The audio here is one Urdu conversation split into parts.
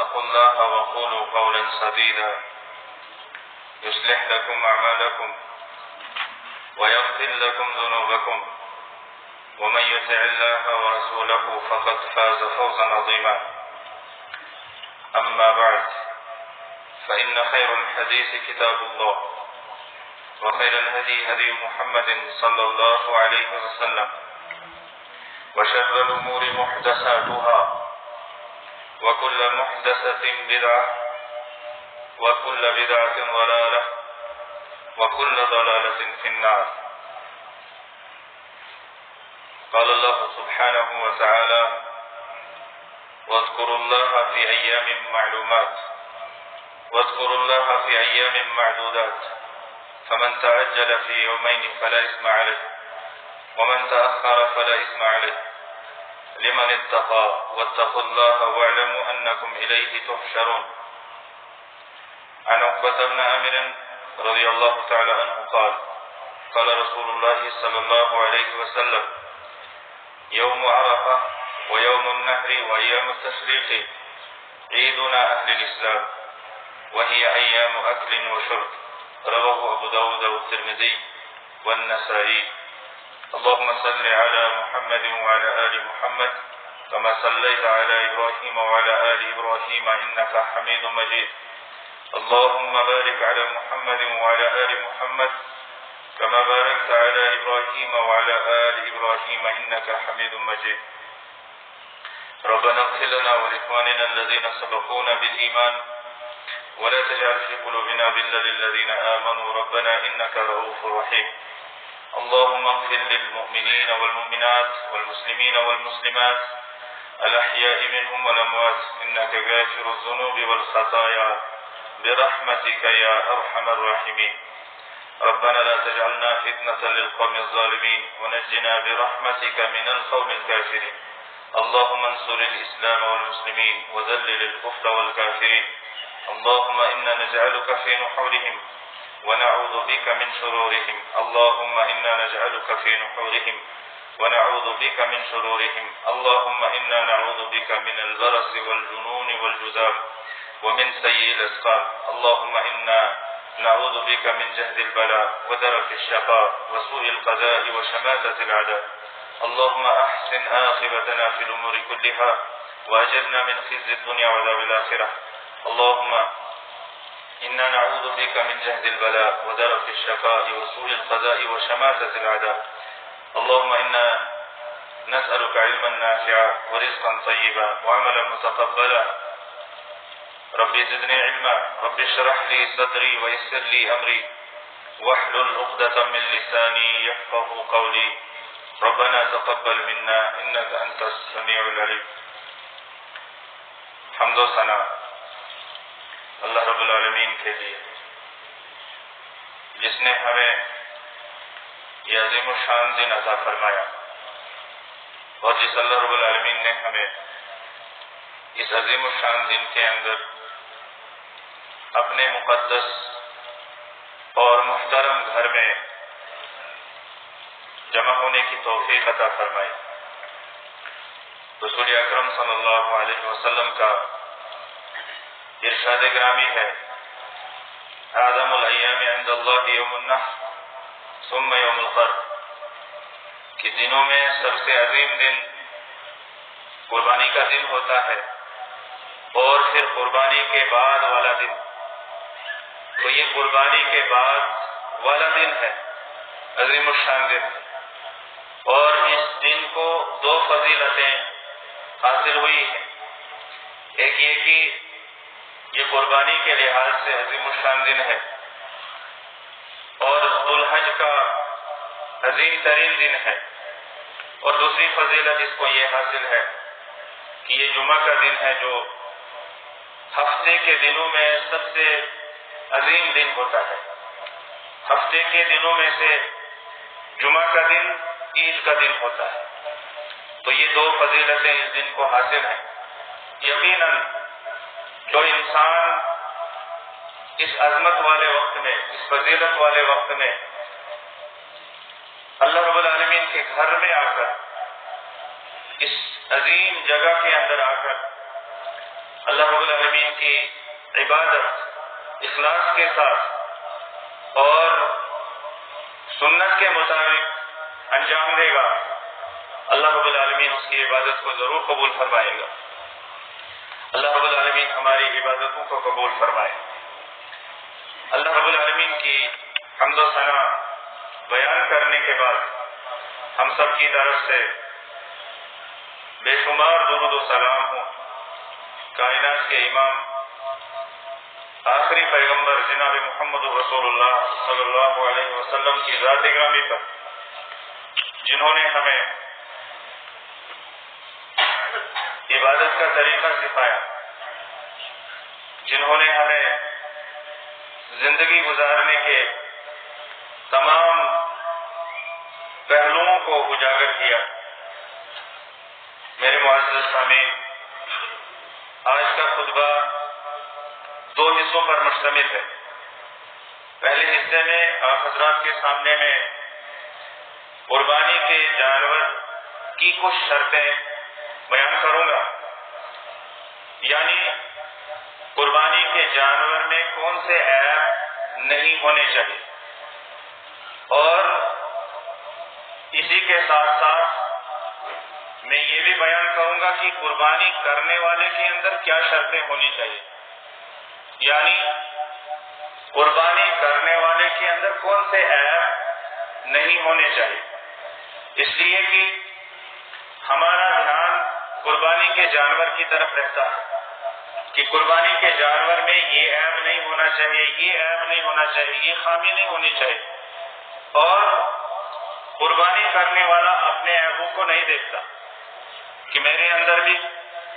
اتقوا الله وقولوا قولا سديدا يصلح لكم أعمالكم ويغفر لكم ذنوبكم ومن يطع الله ورسوله فقد فاز فوزا عظيما. أما بعد فإن خير الحديث كتاب الله وخير الهدي هدي محمد صلى الله عليه وسلم وشر الأمور محدثاتها وكل محدثة بدعة وكل بدعة ضلالة وكل ضلالة في النار. قال الله سبحانه وتعالى واذكروا الله في أيام معلومات واذكروا الله في أيام معدودات فمن تعجل في يومين فلا إثم عليه ومن تأخر فلا إثم عليه لمن اتقى واتقوا الله واعلموا أنكم إليه تحشرون. عن عقبة بن عامر رضي الله تعالى عنه قال قال رسول الله صلى الله عليه وسلم يوم عرفة ويوم النحر وأيام التشريق عيدنا أهل الإسلام وهي أيام أكل وشرب. رواه أبو داود والترمذي والنسائي. اللهم صل على محمد وعلى آل محمد كما صليت على إبراهيم وعلى آل إبراهيم إنك حميد مجيد. اللهم بارك على محمد وعلى آل محمد كما باركت على إبراهيم وعلى آل إبراهيم إنك حميد مجيد. ربنا اغفر لنا ولإخواننا الذين سبقونا بالإيمان ولا تجعل في قلوبنا غلا للذين آمنوا ربنا إنك رؤوف رحيم. اللهم اغفر للمؤمنين والمؤمنات والمسلمين والمسلمات الأحياء منهم والأموات إنك غافر الذنوب والخطايا برحمتك يا أرحم الراحمين. ربنا لا تجعلنا فتنة للقوم الظالمين ونجنا برحمتك من القوم الكافرين. اللهم انصر الإسلام والمسلمين وذلل الكفر والكافرين. اللهم إنا نجعلك في نحورهم ونعوذ بك من شرورهم. اللهم إنا نجعلك في نحورهم ونعوذ بك من شرورهم. اللهم إنا نعوذ بك من البرص والجنون والجذام ومن سيء الأسقام. اللهم إنا نعوذ بك من جهد البلاء ودرك الشقاء وسوء القضاء وشماتة الأعداء. اللهم أحسن عاقبتنا في الأمور كلها وأجرنا من خزي الدنيا وعذاب الآخرة. اللهم إنا نعوذ بك من جهد البلاء ودرك الشقاء وسوء القضاء وشماتة الأعداء. اللهم إنا نسألك علما نافعا ورزقا طيبا وعملا متقبلا. رب زدني علما رب اشرح لي صدري ويسر لي أمري واحلل عقدة من لساني يفقه قولي. ربنا تقبل منا إنك أنت السميع العليم. حمد و ثنا اللہ رب العالمین کے لیے جس نے ہمیں یہ عظیم الشان دن عطا فرمایا اور جس اللہ رب العالمین نے ہمیں اس عظیم الشان دن کے اندر اپنے مقدس اور محترم گھر میں جمع ہونے کی توفیق عطا فرمائی. رسول اکرم صلی اللہ علیہ وسلم کا ارشاد گرامی ہے اعظم الایام عند اللہ یوم النحر ثم یوم القر کہ دنوں میں سب سے عظیم دن قربانی کا دن ہوتا ہے اور پھر قربانی کے بعد والا دن. تو یہ قربانی کے بعد والا دن ہے عظیم الشان دن ہے اور اس دن کو دو فضیلتیں حاصل ہوئی ہیں. ایک یہ کہ یہ قربانی کے لحاظ سے عظیم الشان دن ہے اور ذوالحج کا عظیم ترین دن ہے. اور دوسری فضیلت اس کو یہ حاصل ہے کہ یہ جمعہ کا دن ہے جو ہفتے کے دنوں میں سب سے عظیم دن ہوتا ہے. ہفتے کے دنوں میں سے جمعہ کا دن عید کا دن ہوتا ہے. تو یہ دو فضیلتیں اس دن کو حاصل ہیں. یقیناً جو انسان اس عظمت والے وقت میں اس فضیلت والے وقت میں اللہ رب العالمین کے گھر میں آ کر اس عظیم جگہ کے اندر آ کر اللہ رب العالمین کی عبادت اخلاص کے ساتھ اور سنت کے مطابق انجام دے گا، اللہ رب العالمین اس کی عبادت کو ضرور قبول فرمائے گا۔ اللہ رب العالمین ہماری عبادتوں کو قبول فرمائے۔ اللہ رب العالمین کی حمد و ثنا بیان کرنے کے بعد ہم سب کی طرف سے بے شمار درود و سلام ہوں کائنات کے امام آخری پیغمبر جناب محمد رسول اللہ صلی اللہ علیہ وسلم کی ذات گرامی پر، جنہوں نے ہمیں عبادت کا طریقہ سکھایا، جنہوں نے ہمیں زندگی گزارنے کے تمام پہلوؤں کو اجاگر کیا۔ میرے معزز سامعین، آج کا خطبہ 2 حصوں پر مشتمل ہے۔ پہلے حصے میں آپ حضرات کے سامنے میں قربانی کے جانور کی کچھ شرطیں بیان کروں گا، یعنی قربانی کے جانور میں کون سے عیب نہیں ہونے چاہیے، اور اسی کے ساتھ ساتھ میں یہ بھی بیان کروں گا کہ قربانی کرنے والے کے اندر کیا شرطیں ہونی چاہیے، یعنی قربانی کرنے والے کے اندر کون سے عیب نہیں ہونے چاہیے، اس لیے کہ ہمارا دھیان قربانی کے جانور کی طرف رہتا ہے کہ قربانی کے جانور میں یہ عیب نہیں ہونا چاہیے، یہ عیب نہیں ہونا چاہیے، یہ خامی نہیں ہونی چاہیے، اور قربانی کرنے والا اپنے عیبوں کو نہیں دیکھتا کہ میرے اندر بھی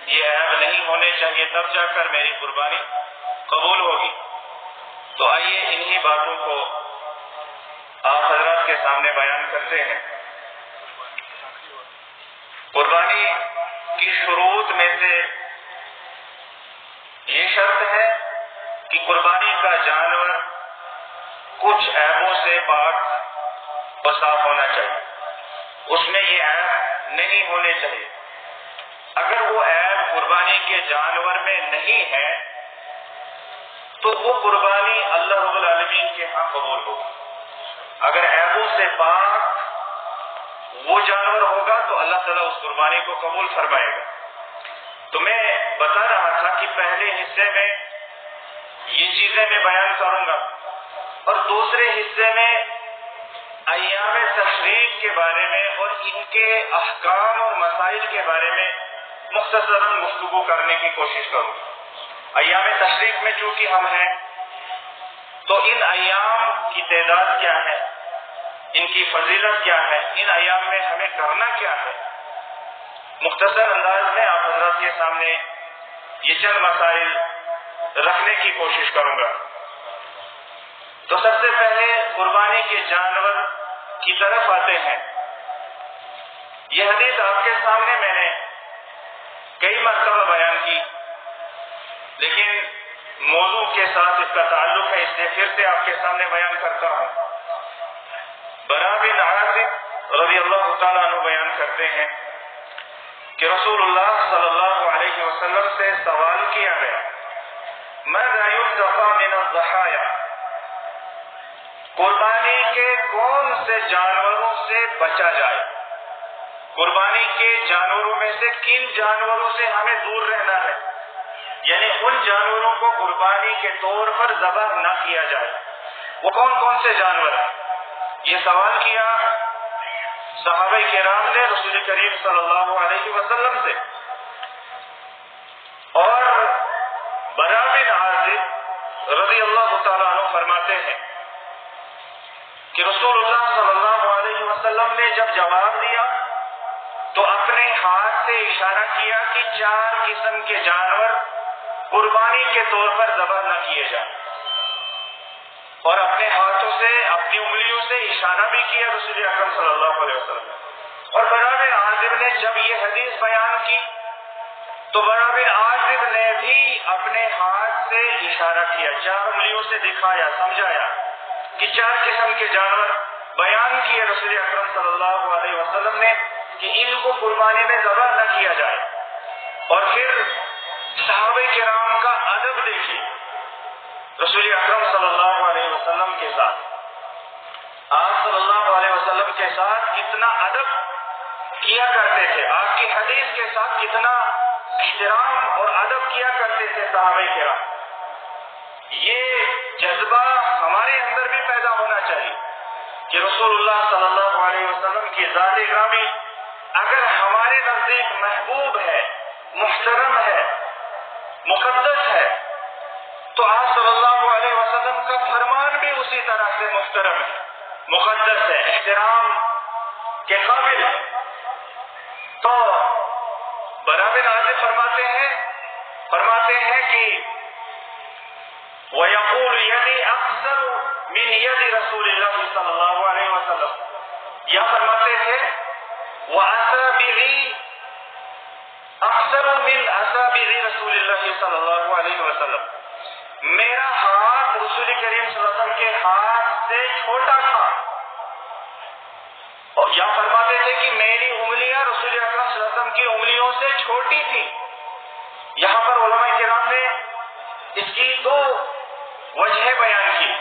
یہ عیب نہیں ہونے چاہیے، تب جا کر میری قربانی قبول ہوگی۔ تو آئیے انہی باتوں کو آپ حضرات کے سامنے بیان کرتے ہیں۔ قربانی کی شروط میں سے یہ شرط ہے کہ قربانی کا جانور کچھ عیبوں سے پاک اور صاف ہونا چاہیے، اس میں یہ عیب نہیں ہونے چاہیے۔ اگر وہ عیب قربانی کے جانور میں نہیں ہے تو وہ قربانی اللہ رب العالمین کے ہاں قبول ہوگی۔ اگر عیبوں سے پاک وہ جانور ہوگا تو اللہ تعالیٰ اس قربانی کو قبول فرمائے گا۔ تو میں بتا رہا تھا کہ پہلے حصے میں یہ چیزیں میں بیان کروں گا، اور دوسرے حصے میں ایام تشریق کے بارے میں اور ان کے احکام اور مسائل کے بارے میں مختصر گفتگو کرنے کی کوشش کروں گا۔ ایام تشریق میں چونکہ ہم ہیں تو ان ایام کی تعداد کیا ہے، ان کی فضیلت کیا ہے، ان ایام میں ہمیں کرنا کیا ہے، مختصر انداز میں آپ حضرات کے سامنے یہ چند مسائل رکھنے کی کوشش کروں گا۔ تو سب سے پہلے قربانی کے جانور کی طرف آتے ہیں۔ یہ حدیث آپ کے سامنے میں نے کئی مرتبہ بیان کی، لیکن موضوع کے ساتھ اس کا تعلق ہے، اس لیے پھر سے آپ کے سامنے بیان کرتا ہوں۔ برا بن عازب رضی اللہ تعالیٰ عنہ بیان کرتے ہیں کہ رسول اللہ صلی اللہ علیہ وسلم سے سوال کیا گیا، ماذا یتقى من الضحایا، قربانی کے کون سے جانوروں سے بچا جائے، قربانی کے جانوروں میں سے کن جانوروں سے ہمیں دور رہنا ہے، یعنی ان جانوروں کو قربانی کے طور پر ذبح نہ کیا جائے، وہ کون کون سے جانور ہیں؟ یہ سوال کیا صحابہ کرام نے رسول کریم صلی اللہ علیہ وسلم سے، اور برا بن عازب رضی اللہ تعالیٰ عنہ فرماتے ہیں کہ رسول اللہ صلی اللہ علیہ وسلم نے جب جواب دیا تو اپنے ہاتھ سے اشارہ کیا کہ 4 قسم کے جانور قربانی کے طور پر ذبح نہ کیے جائیں، اور اپنے ہاتھوں سے اپنی انگلیوں سے اشارہ بھی کیا رسول اکرم صلی اللہ علیہ وسلم نے۔ اور برا بن عازب نے جب یہ حدیث بیان کی تو برا بن عازب نے بھی اپنے ہاتھ سے اشارہ کیا، 4 انگلیوں سے دکھایا، سمجھایا کہ 4 قسم کے جانور بیان کیے رسول اکرم صلی اللہ علیہ وسلم نے کہ ان کو قربانی میں ذبح نہ کیا جائے، اور پھر صحابہ کرام کا ادب دیکھیے رسول اکرم صلی اللہ علیہ وسلم کے ساتھ. آپ صلی اللہ علیہ وسلم کے ساتھ کتنا ادب کیا کرتے تھے، آپ کی حدیث کے ساتھ کتنا احترام اور ادب کیا کرتے تھے صحابہ کرام. یہ جذبہ ہمارے اندر بھی پیدا ہونا چاہیے کہ رسول اللہ صلی اللہ علیہ وسلم کی ذات گرامی اگر ہمارے نزدیک محبوب ہے، محترم ہے، مقدس ہے، تو آپ صلی اللہ علیہ وسلم کا فرمان بھی اسی طرح سے محترم ہے، مقدس ہے، احترام کے قابل ہے. تو برا بن عازب فرماتے ہیں کہ وَيَقُولُ يَدِي أَقْصَرُ مِنْ يَدِ رَسُولِ اللَّهِ صلی اللہ علیہ وسلم، یا فرماتے ہیں وَأَصَابِعِي أَقْصَرُ مِنْ أَصَابِعِ رَسُولِ اللَّهِ صلی اللہ علیہ وسلم، میرا ہاتھ رسول کریم صلی اللہ علیہ وسلم کے ہاتھ سے چھوٹا تھا. اور یا فرماتے تھے کہ میری انگلیاں رسول اکرم صلی اللہ علیہ وسلم کی انگلیوں سے چھوٹی تھی. یہاں پر علماء کرام نے اس کی دو وجہ بیان کی.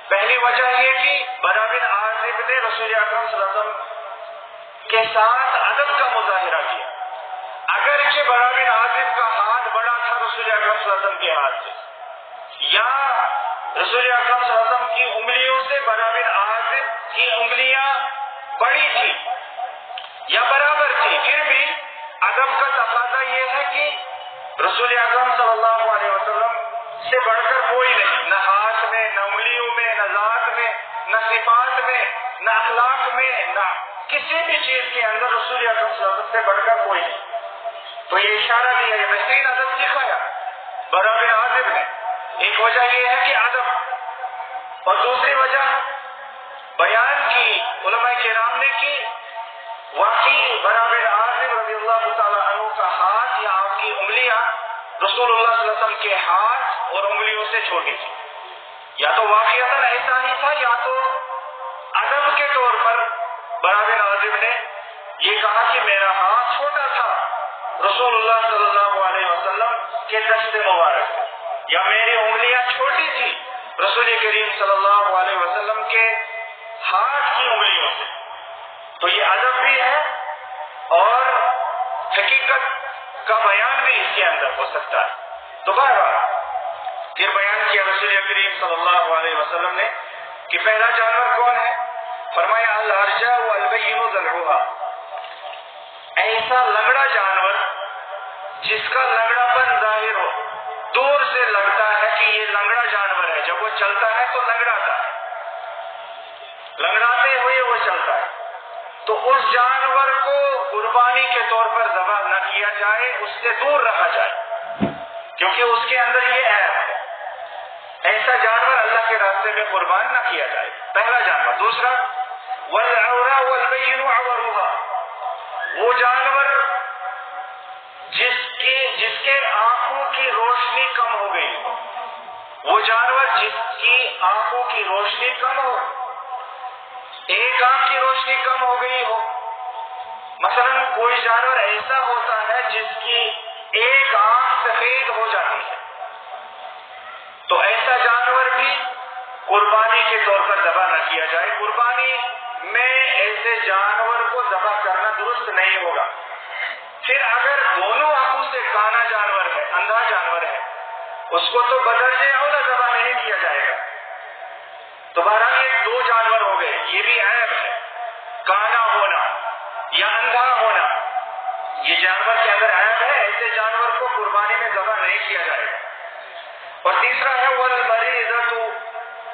پہلی وجہ یہ کہ برا بن عازب نے رسول اکرم صلی اللہ علیہ وسلم کے ساتھ ادب کا مظاہرہ کیا. اگرچہ برا بن عازب کا ہاتھ بڑا تھا رسول اکرم صلی اللہ علیہ وسلم کے ہاتھ سے، یا رسول اکرم صلی اللہ علیہ وسلم کی انگلیوں سے برا بن عازب کی انگلیاں بڑی تھی یا برابر تھی، پھر بھی ادب کا تقاضا یہ ہے کہ رسول اکرم صلی اللہ علیہ وسلم سے بڑھ کر کوئی نہیں، نہ ہاتھ میں، نہ انگلیوں میں، نہ ذات میں، نہ صفات میں، نہ اخلاق میں، نہ کسی بھی چیز کے اندر رسول اکرم صلی اللہ علیہ وسلم سے بڑھ کر کوئی نہیں. تو یہ اشارہ دیا، یہ بہترین ادب سکھایا برا بن عازب نے. ایک وجہ یہ ہے کہ ادب، اور دوسری وجہ بیان کی علماء کرام نے کی واقعی برا بن عازب رضی اللہ تعالیٰ عنہ کا ہاتھ یا آپ کی انگلیاں رسول اللہ صلی اللہ علیہ وسلم کے ہاتھ اور انگلیوں سے چھوٹی تھی. یا تو واقعتاً ایسا ہی تھا، یا تو ادب کے طور پر برا بن عازب نے یہ کہا کہ میرا ہاتھ چھوٹا تھا رسول اللہ صلی اللہ علیہ وسلم کے دست مبارک، یا میری انگلیاں چھوٹی تھی رسول کریم صلی اللہ علیہ وسلم کے ہاتھ کی انگلیوں سے. تو یہ ادب بھی ہے اور حقیقت کا بیان بھی اس کے اندر ہو سکتا ہے. تو بہرحال پھر بیان کیا رسول کریم صلی اللہ علیہ وسلم نے کہ پہلا جانور کون ہے؟ فرمایا الارجاء والبین ذلعها، ایسا لنگڑا جانور جس کا لنگڑا پن ظاہر ہو، دور سے لگتا ہے کہ یہ لنگڑا جانور ہے، جب وہ چلتا ہے تو لنگڑاتا ہے، لنگڑاتے ہوئے وہ چلتا ہے. تو اس جانور کو قربانی کے طور پر ذبح نہ کیا جائے، اس سے دور رہا جائے، کیونکہ اس کے اندر یہ عیب ہے. ایسا جانور اللہ کے راستے میں قربان نہ کیا جائے، پہلا جانور. دوسرا والعوراء والبین عورها، وہ جانور جس کے آنکھوں کی روشنی کم ہو گئی ہو، وہ جانور جس کی آنکھوں کی روشنی کم ہو، ایک آنکھ کی روشنی کم ہو گئی ہو. مثلا کوئی جانور ایسا ہوتا ہے جس کی ایک آنکھ سفید ہو جاتی ہے، تو ایسا جانور بھی قربانی کے طور پر ذبح نہ کیا جائے. قربانی میں ایسے جانور کو ذبح کرنا درست نہیں ہوگا. پھر اگر دونوں آنکھوں سے کانا جانور ہے، اندھا جانور ہے، اس کو تو بدرجہ اولا ذبح نہیں کیا جائے گا. تو بہرحال یہ دو جانور ہو گئے، یہ بھی عیب ہے، کانا ہونا یا اندھا ہونا، یہ جانور کے اندر عیب ہے. ایسے جانور کو قربانی میں ذبح نہیں کیا جائے گا. اور تیسرا ہے والمریضۃ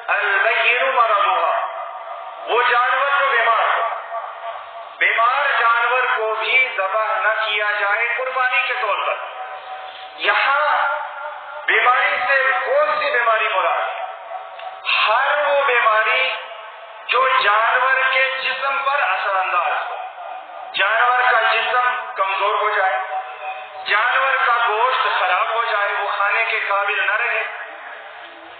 البین مرضها، وہ جانور جو بیمار ہو، بیمار جانور کو بھی ذبح نہ کیا جائے قربانی کے طور پر. یہاں بیماری سے کون سی بیماری مراد ہے؟ ہر وہ بیماری جو جانور کے جسم پر اثر انداز ہو، جانور کا جسم کمزور ہو جائے، جانور کا گوشت خراب ہو جائے، وہ کھانے کے قابل نہ رہے.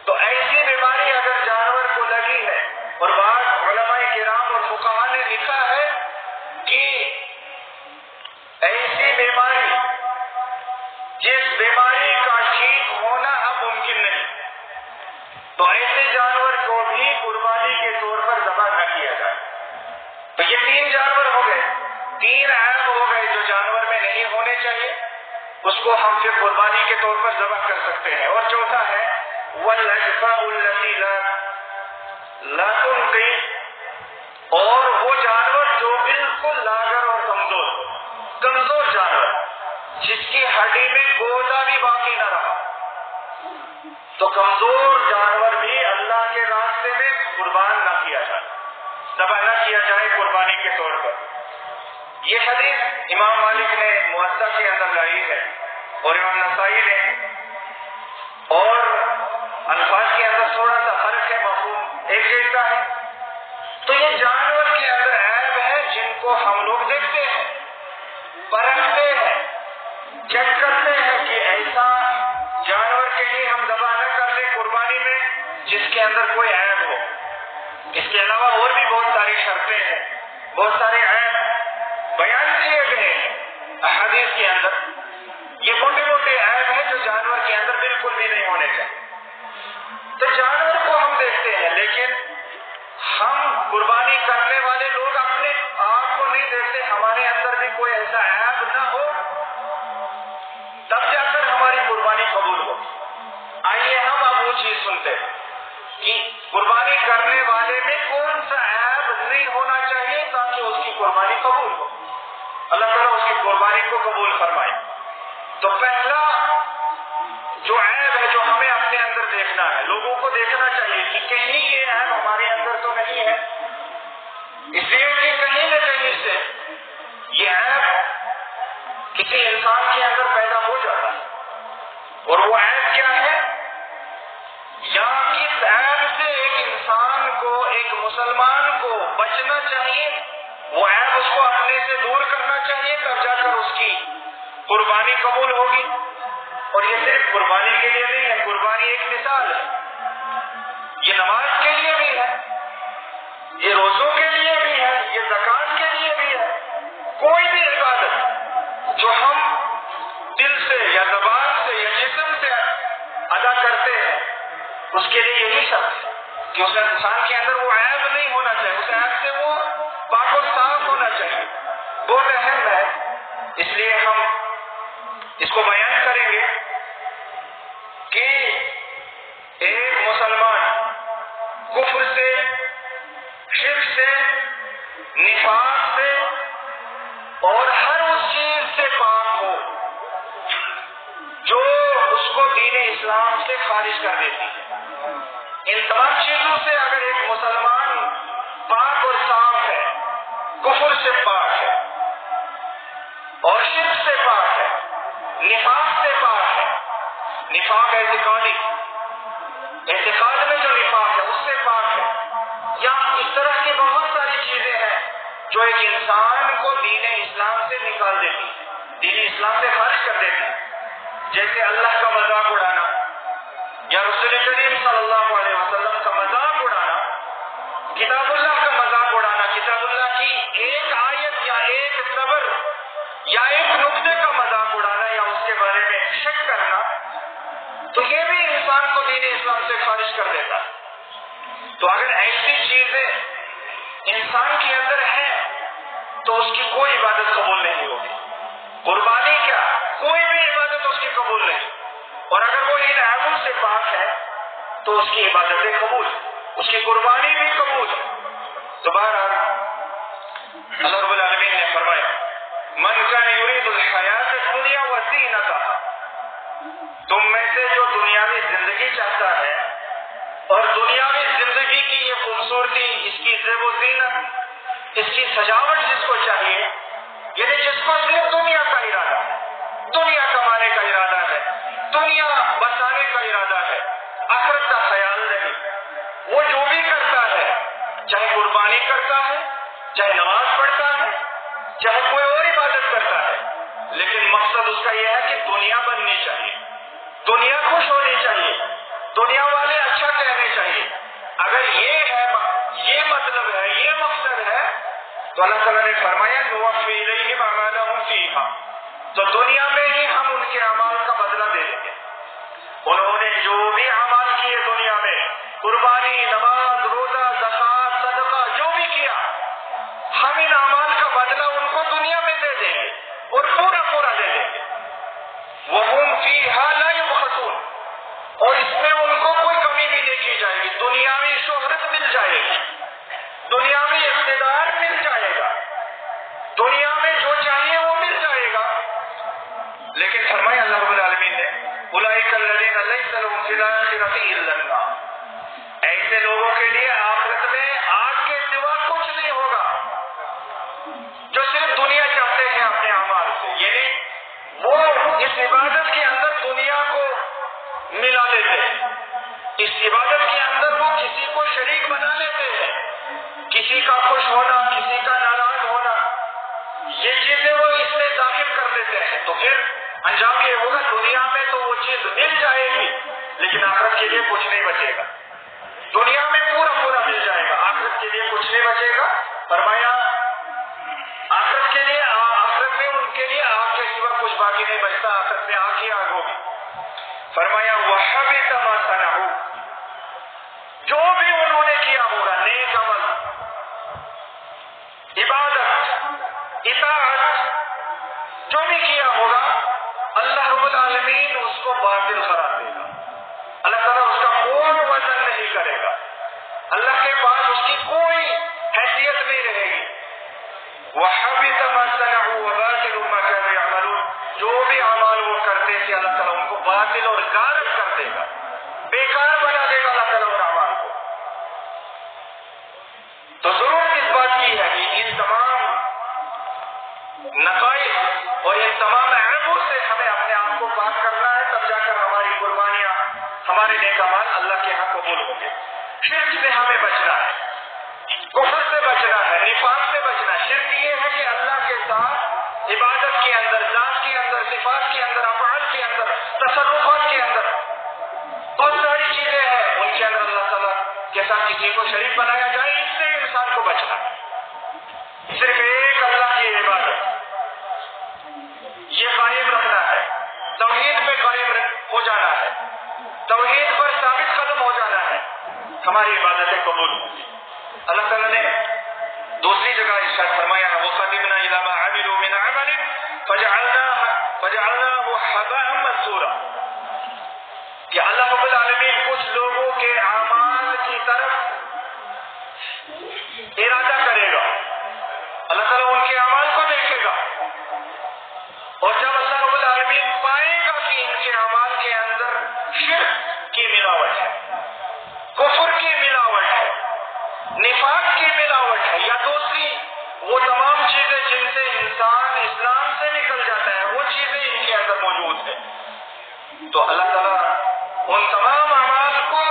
تو ایسی بیماری اگر جانور کو لگی ہے، اور بعض علماء کرام اور فقہاء نے لکھا ہے کہ ایسی بیماری جس اس بیماری کا ٹھیک ہونا اب ممکن نہیں، تو ایسے جانور کو بھی قربانی کے طور پر ذبح نہ کیا جائے۔ تو یہ 3 جانور ہو گئے، 3 عیب ہو گئے جو جانور میں نہیں ہونے چاہیے، اس کو ہم پھر قربانی کے طور پر ذبح کر سکتے ہیں۔ اور چوتھا ہے وَالْأَجْفَاءُ الَّتِي لَا تُنْقِي، اور وہ جانور جو بالکل لاغر اور کمزور جانور جس کی ہڈی میں گودا بھی باقی نہ رہا، تو کمزور جانور بھی اللہ کے راستے میں قربان نہ کیا جائے، ذبح نہ کیا جائے قربانی کے طور پر۔ یہ حدیث امام مالک نے موطا کے اندر لائی ہے اور امام نسائی نے، اور الفاظ کے اندر تھوڑا سا فرق ہے، مفہوم ایک جیسا ہے۔ تو یہ جانور کے اندر عیب ہے جن کو ہم لوگ دیکھتے ہیں، پرکھتے ہیں، چیک کرتے ہیں کہ ایسا جانور کہیں ہم ذبح نہ کر لیں قربانی میں جس کے اندر کوئی عیب ہو۔ اس کے علاوہ اور بھی بہت ساری شرطیں ہیں، بہت سارے عیب بیان کیے گئے ہیں احادیث کے اندر۔ یہ موٹے موٹے عیب ہیں جو جانور کے اندر بالکل بھی نہیں ہونے چاہیے۔ تو جانور کو ہم دیکھتے ہیں، لیکن ہم قربانی کرنے والے لوگ اپنے آپ کو نہیں دیکھتے، ہمارے اندر بھی کوئی ایسا عیب نہ ہو، تب جا کر ہماری قربانی قبول ہو۔ آئیے ہم اب وہ چیز سنتے ہیں کہ قربانی کرنے والے میں کون سا عیب نہیں ہونا چاہیے تاکہ اس کی قربانی قبول ہو، اللہ تعالیٰ اس کی قربانی کو قبول فرمائے۔ تو پہلا جو عیب ہے جو ہمیں اپنے اندر دیکھنا ہے، لوگوں کو دیکھنا چاہیے کہ کہیں یہ عیب ہمارے اندر تو نہیں ہے، اس لیے کہ کہیں نہ کہیں سے یہ عیب کسی انسان کے اندر پیدا ہو جاتا ہے۔ اور وہ عیب کیا ہے، یا کس عیب سے ایک انسان کو، ایک مسلمان کو بچنا چاہیے، وہ عیب اس کو اپنے سے دور کرنا چاہیے، تب جا کر اس کی قربانی قبول ہوگی۔ اور یہ صرف قربانی کے لیے نہیں ہے، قربانی ایک مثال ہے، یہ نماز کے لیے بھی ہے، یہ روزوں کے لیے بھی ہے، یہ زکوٰۃ کے لیے بھی ہے۔ کوئی بھی عبادت جو ہم دل سے یا زبان سے یا جسم سے ادا کرتے ہیں، اس کے لیے یہی شرط ہے کہ اس انسان کے اندر وہ عیب نہیں ہونا چاہیے، اس عیب سے وہ پاک و صاف ہونا چاہیے۔ بہت اہم ہے، اس لیے ہم اس کو بیان کریں گے کہ ایک مسلمان کفر سے، شرک سے، نفاق سے اور ہر اس چیز سے پاک ہو جو اس کو دین اسلام سے خارج کر دیتی ہے۔ ان تمام چیزوں سے اگر ایک مسلمان پاک اور صاف ہے، کفر سے پاک ہے اور شرک سے پاک ہے، نفاق سے پاک ہے، نفاق اعتقاد میں جو نفاق ہے اس سے پاک ہے، یا اس طرح کی بہت ساری چیزیں ہیں جو ایک انسان کو دین اسلام سے نکال دیتی ہے، دین اسلام سے خارج کر دیتی ہے، جیسے اللہ کا مذاق اڑانا یا رسول کریم صلی اللہ علیہ وسلم کا مذاق اڑانا، کتاب اللہ کا مذاق اڑانا، کتاب اللہ کی ایک آیت یا ایک صبر یا ایک نقطے کا مذاق اڑانا یا اس کے بارے میں شک کرنا، تو یہ بھی انسان کو دین اسلام سے خارج کر دیتا ہے۔ تو اگر ایسی چیزیں انسان کے اندر ہیں تو اس کی کوئی عبادت قبول نہیں ہوگی، قربانی کیا، کوئی بھی عبادت اس کی قبول نہیں، اور اگر وہ ان عیبوں سے پاک ہے تو اس کی عبادتیں قبول، اس کی قربانی بھی قبول۔ تو بہرحال اللہ رب العالمین نے فرمایا من کان یرید الحیات الدنیا وزینتہا، تم میں سے جو دنیاوی زندگی چاہتا ہے اور دنیاوی زندگی کی یہ خوبصورتی، اس کی زیب و زینت، اس کی سجاوٹ جس کو چاہیے، یعنی جس کو صرف دنیا کا ارادہ ہے، دنیا کمانے کا ارادہ ہے، دنیا بسانے کا ارادہ ہے، آخرت کا خیال نہیں، وہ جو بھی کرتا ہے، چاہے قربانی کرتا ہے، چاہے نماز پڑھتا ہے، چاہے کوئی اور عبادت کرتا ہے، لیکن مقصد اس کا یہ ہے کہ دنیا بننی چاہیے، دنیا خوش ہونی چاہیے، دنیا والے اچھا کہنے چاہیے۔ اگر یہ ہے، یہ مطلب ہے، یہ مقصد ہے، تو اللہ تعالیٰ نے فرمایا نوفی الیہم اعمالہم فیہا، تو دنیا میں ہی ہم ان کے اعمال کا بدلہ دے دیں گے. انہوں نے جو بھی اعمال کیے دنیا میں، قربانی، نماز، روزہ، زکوٰۃ، صدقہ، جو بھی کیا، ہم ان اعمال کا بدلہ ان کو دنیا میں دے دیں گے اور پورا پورا دے دیں گے. وَهُمْ فِيهَا لَا يُبْخَسُونَ، اور اس میں ان کو کوئی کمی بھی نہیں کی جائے گی. دنیاوی شہرت مل جائے گی، دنیاوی اقتدار مل جائے گا، دنیا میں جو چاہیے وہ مل جائے گا. لیکن فرمایا اللہ رب العالمین نے اولئک الذین لیس لہم فی الآخرۃ الا النار، ایسے لوگوں کے لیے آخرت میں آگ کے سوا کچھ نہیں ہوگا، جو صرف دنیا چاہتے ہیں اپنے اعمال سے. یعنی وہ اس عبادت کے اندر دنیا کو ملا لیتے ہیں، اس عبادت کے اندر وہ کسی کو شریک بنا لیتے ہیں، کسی کا خوش ہونا، کسی کا ناراض ہونا، یہ چیزیں وہ اس میں داخل کر لیتے ہیں. تو پھر انجام یہ ہوگا دنیا میں تو وہ چیز مل جائے گی لیکن آخرت کے لیے کچھ نہیں بچے گا. دنیا میں پورا پورا مل جائے گا، آخرت کے لیے کچھ نہیں بچے گا. فرمایا آخرت کے لیے، آخرت میں ان کے لیے آگ کے سوا کچھ باقی نہیں بچتا، آخرت میں آگ ہی آگ ہوگی. فرمایا وَحَبِطَ مَا صَنَعُوا، جو بھی انہوں نے کیا ہوگا، نیک عمل، عبادت، اطاعت، جو بھی کیا ہوگا، اللہ رب العالمین اس کو باطل قرار دے گا. اللہ تعالیٰ اس کا کوئی وزن نہیں کرے گا، اللہ کے پاس اس کی کوئی حیثیت نہیں رہے گی. وَحَبِطَ مَا صَنَعُوا وَبَاطِلٌ مَا كَانُوا يَعْمَلُونَ، جو بھی اعمال وہ کرتے تھے اللہ تعالیٰ ان کو باطل اور غارت کر دے گا، بیکار بنا دے گا اللہ تعالیٰ ان اعمال کو. تو ضرورت اس بات کی ہے کہ ان تمام نقائص اور ان تمام عیبوں سے ہمیں اپنے آپ کو پاک کرنا ہے، تب جا کر ہماری قربانیاں، ہمارے نیک اعمال اللہ کے ہاں قبول ہوں گے. شرک سے ہمیں بچنا ہے، کفر سے بچنا ہے، نفاق سے بچنا ہے. شرک یہ ہے کہ اللہ کے ساتھ عبادت کے اندر، ذات کے اندر، صفات کے اندر، افعال کے اندر، تصرفات کے اندر بہت ساری چیزیں ہیں، ان کے اندر اللہ تعالیٰ کے ساتھ کسی کو شریک بنایا جائے. اس سے انسان کو بچنا ہے. صرف ایک اللہ کی عبادت یہ قائم رکھنا ہے، توحید پہ قائم ہو جانا ہے، توحید پر ثابت قدم ہو جانا ہے، ہماری عبادتیں قبول ہوں گی. اللہ تعالیٰ نے دوسری جگہ ارشاد فرمایا ہے وَقَدِمْنَا إِلَىٰ مَا عَمِلُوا مِنْ عَمَلٍ فَجَعَلْنَاهُ حَبَاءً مَنثُورًا، کہ اللہ رب العالمین کچھ لوگوں کے اعمال کی طرف ارادہ کرے گا، اللہ تعالیٰ ان کے اعمال کو دیکھے گا، اور جب اللہ رب العالمین پائے گا کہ ان کے اعمال کے اندر شرک کی ملاوٹ ہے، کفر کی ملاوٹ ہے، نفاق کی ملاوٹ ہے، یا دوسری وہ تمام چیزیں جن سے انسان اسلام سے نکل جاتا ہے، وہ چیزیں ان کے اندر موجود ہیں، تو اللہ تعالیٰ ان تمام اعمال کو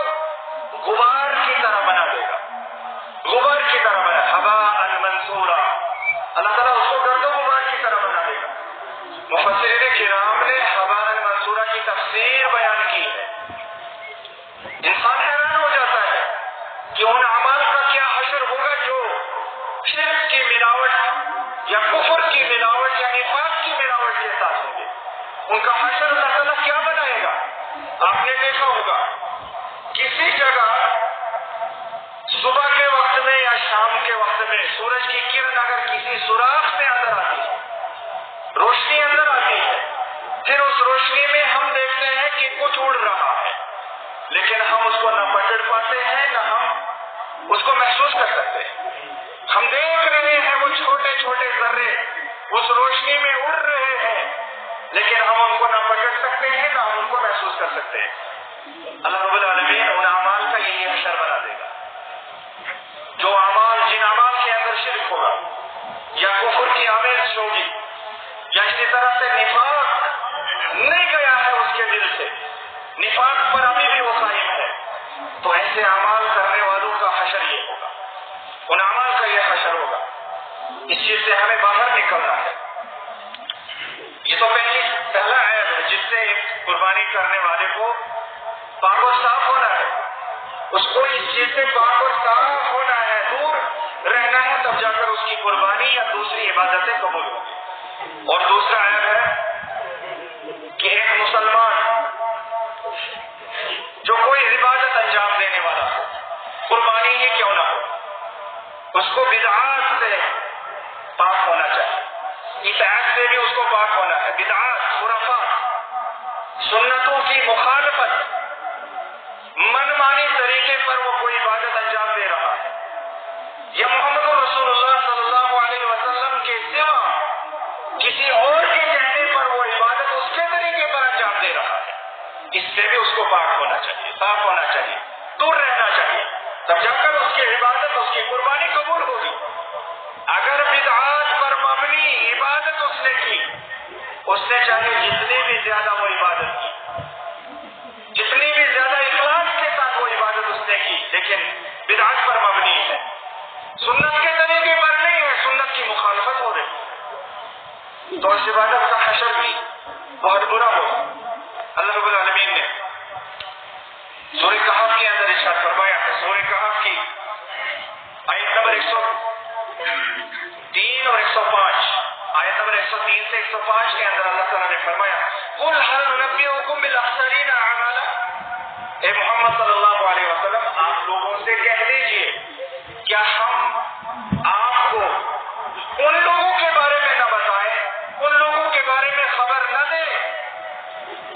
غبار کی طرح بنا دے گا، غبار کی طرح بنا، حباء منثورا، اللہ تعالیٰ اس کو گرد و غبار کی طرح بنا دے گا. مفسرین کرام نے حباء منثورا کی تفسیر بیان کی ہے. انسان حیران ہو جاتا ہے کہ ان اعمال کا کیا حشر ہوگا جو شرک کی ملاوٹ یا کفر کی ملاوٹ یا نفاق کی ملاوٹ کے ساتھ ہوں گے. ان کا حشر اللہ تعالیٰ کیا بنائے گا؟ آپ نے دیکھا ہوگا کسی جگہ صبح کے وقت میں یا شام کے وقت میں سورج کی کرن اگر کسی سوراخ سے اندر آتی ہے، روشنی اندر آتی ہے، پھر اس روشنی میں ہم دیکھتے ہیں کہ کچھ اڑ رہا ہے، لیکن ہم اس کو نہ پکڑ پاتے ہیں نہ ہم اس کو محسوس کر سکتے ہیں. ہم دیکھ رہے ہیں وہ چھوٹے چھوٹے ذرے اس روشنی میں اڑ رہے ہیں، لیکن ہم ان کو نہ پکڑ سکتے ہیں نہ ہم ان کو محسوس کر سکتے ہیں. اللہ رب العالمین ان اعمال کا یہی حشر بنا دے گا. جو اعمال، جن اعمال کے اندر شرک ہوگا یا کفر کی آمیز ہوگی یا اسی طرح سے نفاق نہیں گیا ہے اس کے دل سے، نفاق پر ابھی بھی وہ قائم ہے، تو ایسے اعمال کرنے والوں کا حشر یہ ہوگا، ان اعمال کا یہ حشر ہوگا. اس چیز سے ہمیں باہر نکلنا ہے. یہ تو پہلا عیب ہے جس سے ایک قربانی کرنے والے کو پاک اور صاف ہونا ہے، اس کو اس چیز سے پاک اور صاف ہونا ہے، دور رہنا ہے، تب جا کر اس کی قربانی یا دوسری عبادتیں قبول ہوں گی. اور دوسرا عیب ہے کہ ایک مسلمان جو کوئی عبادت انجام دینے والا ہو، قربانی ہی کیوں نہ ہو، اس کو بدعات سے پاک ہونا چاہیے، اطاعت سے بھی اس کو پاک ہونا ہے۔ بدعات، خرافات، سنتوں کی مخالفت، من مانی طریقے پر وہ کوئی عبادت انجام دے رہا ہے، یا محمد رسول اللہ صلی اللہ علیہ وسلم کے سوا کسی اور کے کہنے پر وہ عبادت اس کے طریقے پر انجام دے رہا ہے، اس سے بھی اس کو پاک ہونا چاہیے، صاف ہونا چاہیے، دور رہنا چاہیے، تب جا کر اس کی عبادت، اس کی قربانی قبول ہوگی۔ اگر بدعات پر مبنی عبادت اس نے کی، اس نے چاہے جتنی بھی زیادہ وہ عبادت کی، جتنی بھی زیادہ اخلاص کے ساتھ وہ عبادت اس نے کی، لیکن بدعات پر مبنی ہے، سنت کے طریقے پر نہیں ہے، سنت کی مخالفت ہو رہی، تو اس عبادت کا حشر بھی بہت برا ہوگا۔ اللہ رب العالمین نے سورہ کہف کے اندر ارشاد فرمایا ہے، سورہ کہف کی آیت نمبر 103 اور 105، آیت نمبر 103 سے 105 کے اندر اللہ تعالیٰ نے فرمایا، قُلْ هَلْ نُنَبِّئُكُم بِالْأَخْسَرِينَ أَعْمَالًا، اے محمد صلی اللہ علیہ وسلم آپ لوگوں سے کہہ دیجئے کیا ہم آپ کو ان لوگوں کے بارے میں نہ بتائیں، ان لوگوں کے بارے میں خبر نہ دیں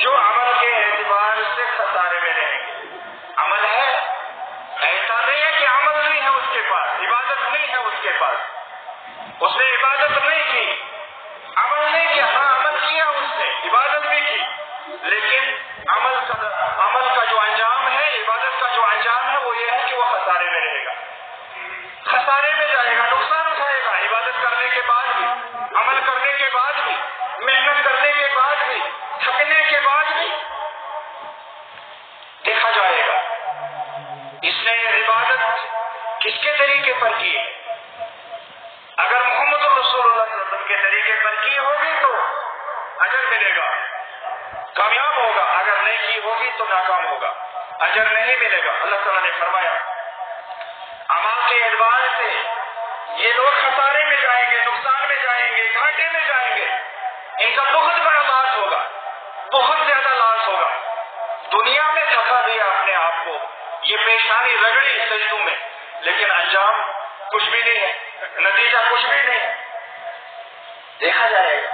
جو عمل کے اعتبار سے خسارے میں رہیں گے۔ عمل ہے، ایسا نہیں ہے کہ عمل نہیں ہے اس کے پاس، عبادت نہیں ہے اس کے پاس، اس نے عبادت نہیں کی، عمل نہیں کیا، ہاں عمل کیا اس نے، عبادت بھی کی، لیکن عمل کا جو انجام ہے، عبادت کا جو انجام ہے وہ یہ ہے کہ وہ خسارے میں رہے گا، خسارے میں جائے گا، نقصان اٹھائے گا، عبادت کرنے کے بعد بھی، عمل کرنے کے بعد بھی، محنت کرنے کے بعد بھی، تھکنے کے بعد بھی دیکھا جائے گا اس نے عبادت کس کے طریقے پر کی ہے۔ اگر محمد رسول اللہ صلی اللہ علیہ وسلم کے طریقے پر کی ہوگی تو اجر ملے گا، کامیاب ہوگا، اگر نہیں کی ہوگی تو ناکام ہوگا، اجر نہیں ملے گا۔ اللہ تعالیٰ نے فرمایا اعمال کے اعتبار سے یہ لوگ خسارے میں جائیں گے، نقصان میں جائیں گے، گھاٹے میں جائیں گے، ان کا بہت بڑا لاس ہوگا، بہت زیادہ لاس ہوگا۔ دنیا میں تھکا دیا اپنے آپ کو، یہ پیشانی رگڑی سجدوں میں، لیکن انجام کچھ بھی نہیں ہے، نتیجہ کچھ بھی نہیں ہے، دیکھا جائے گا۔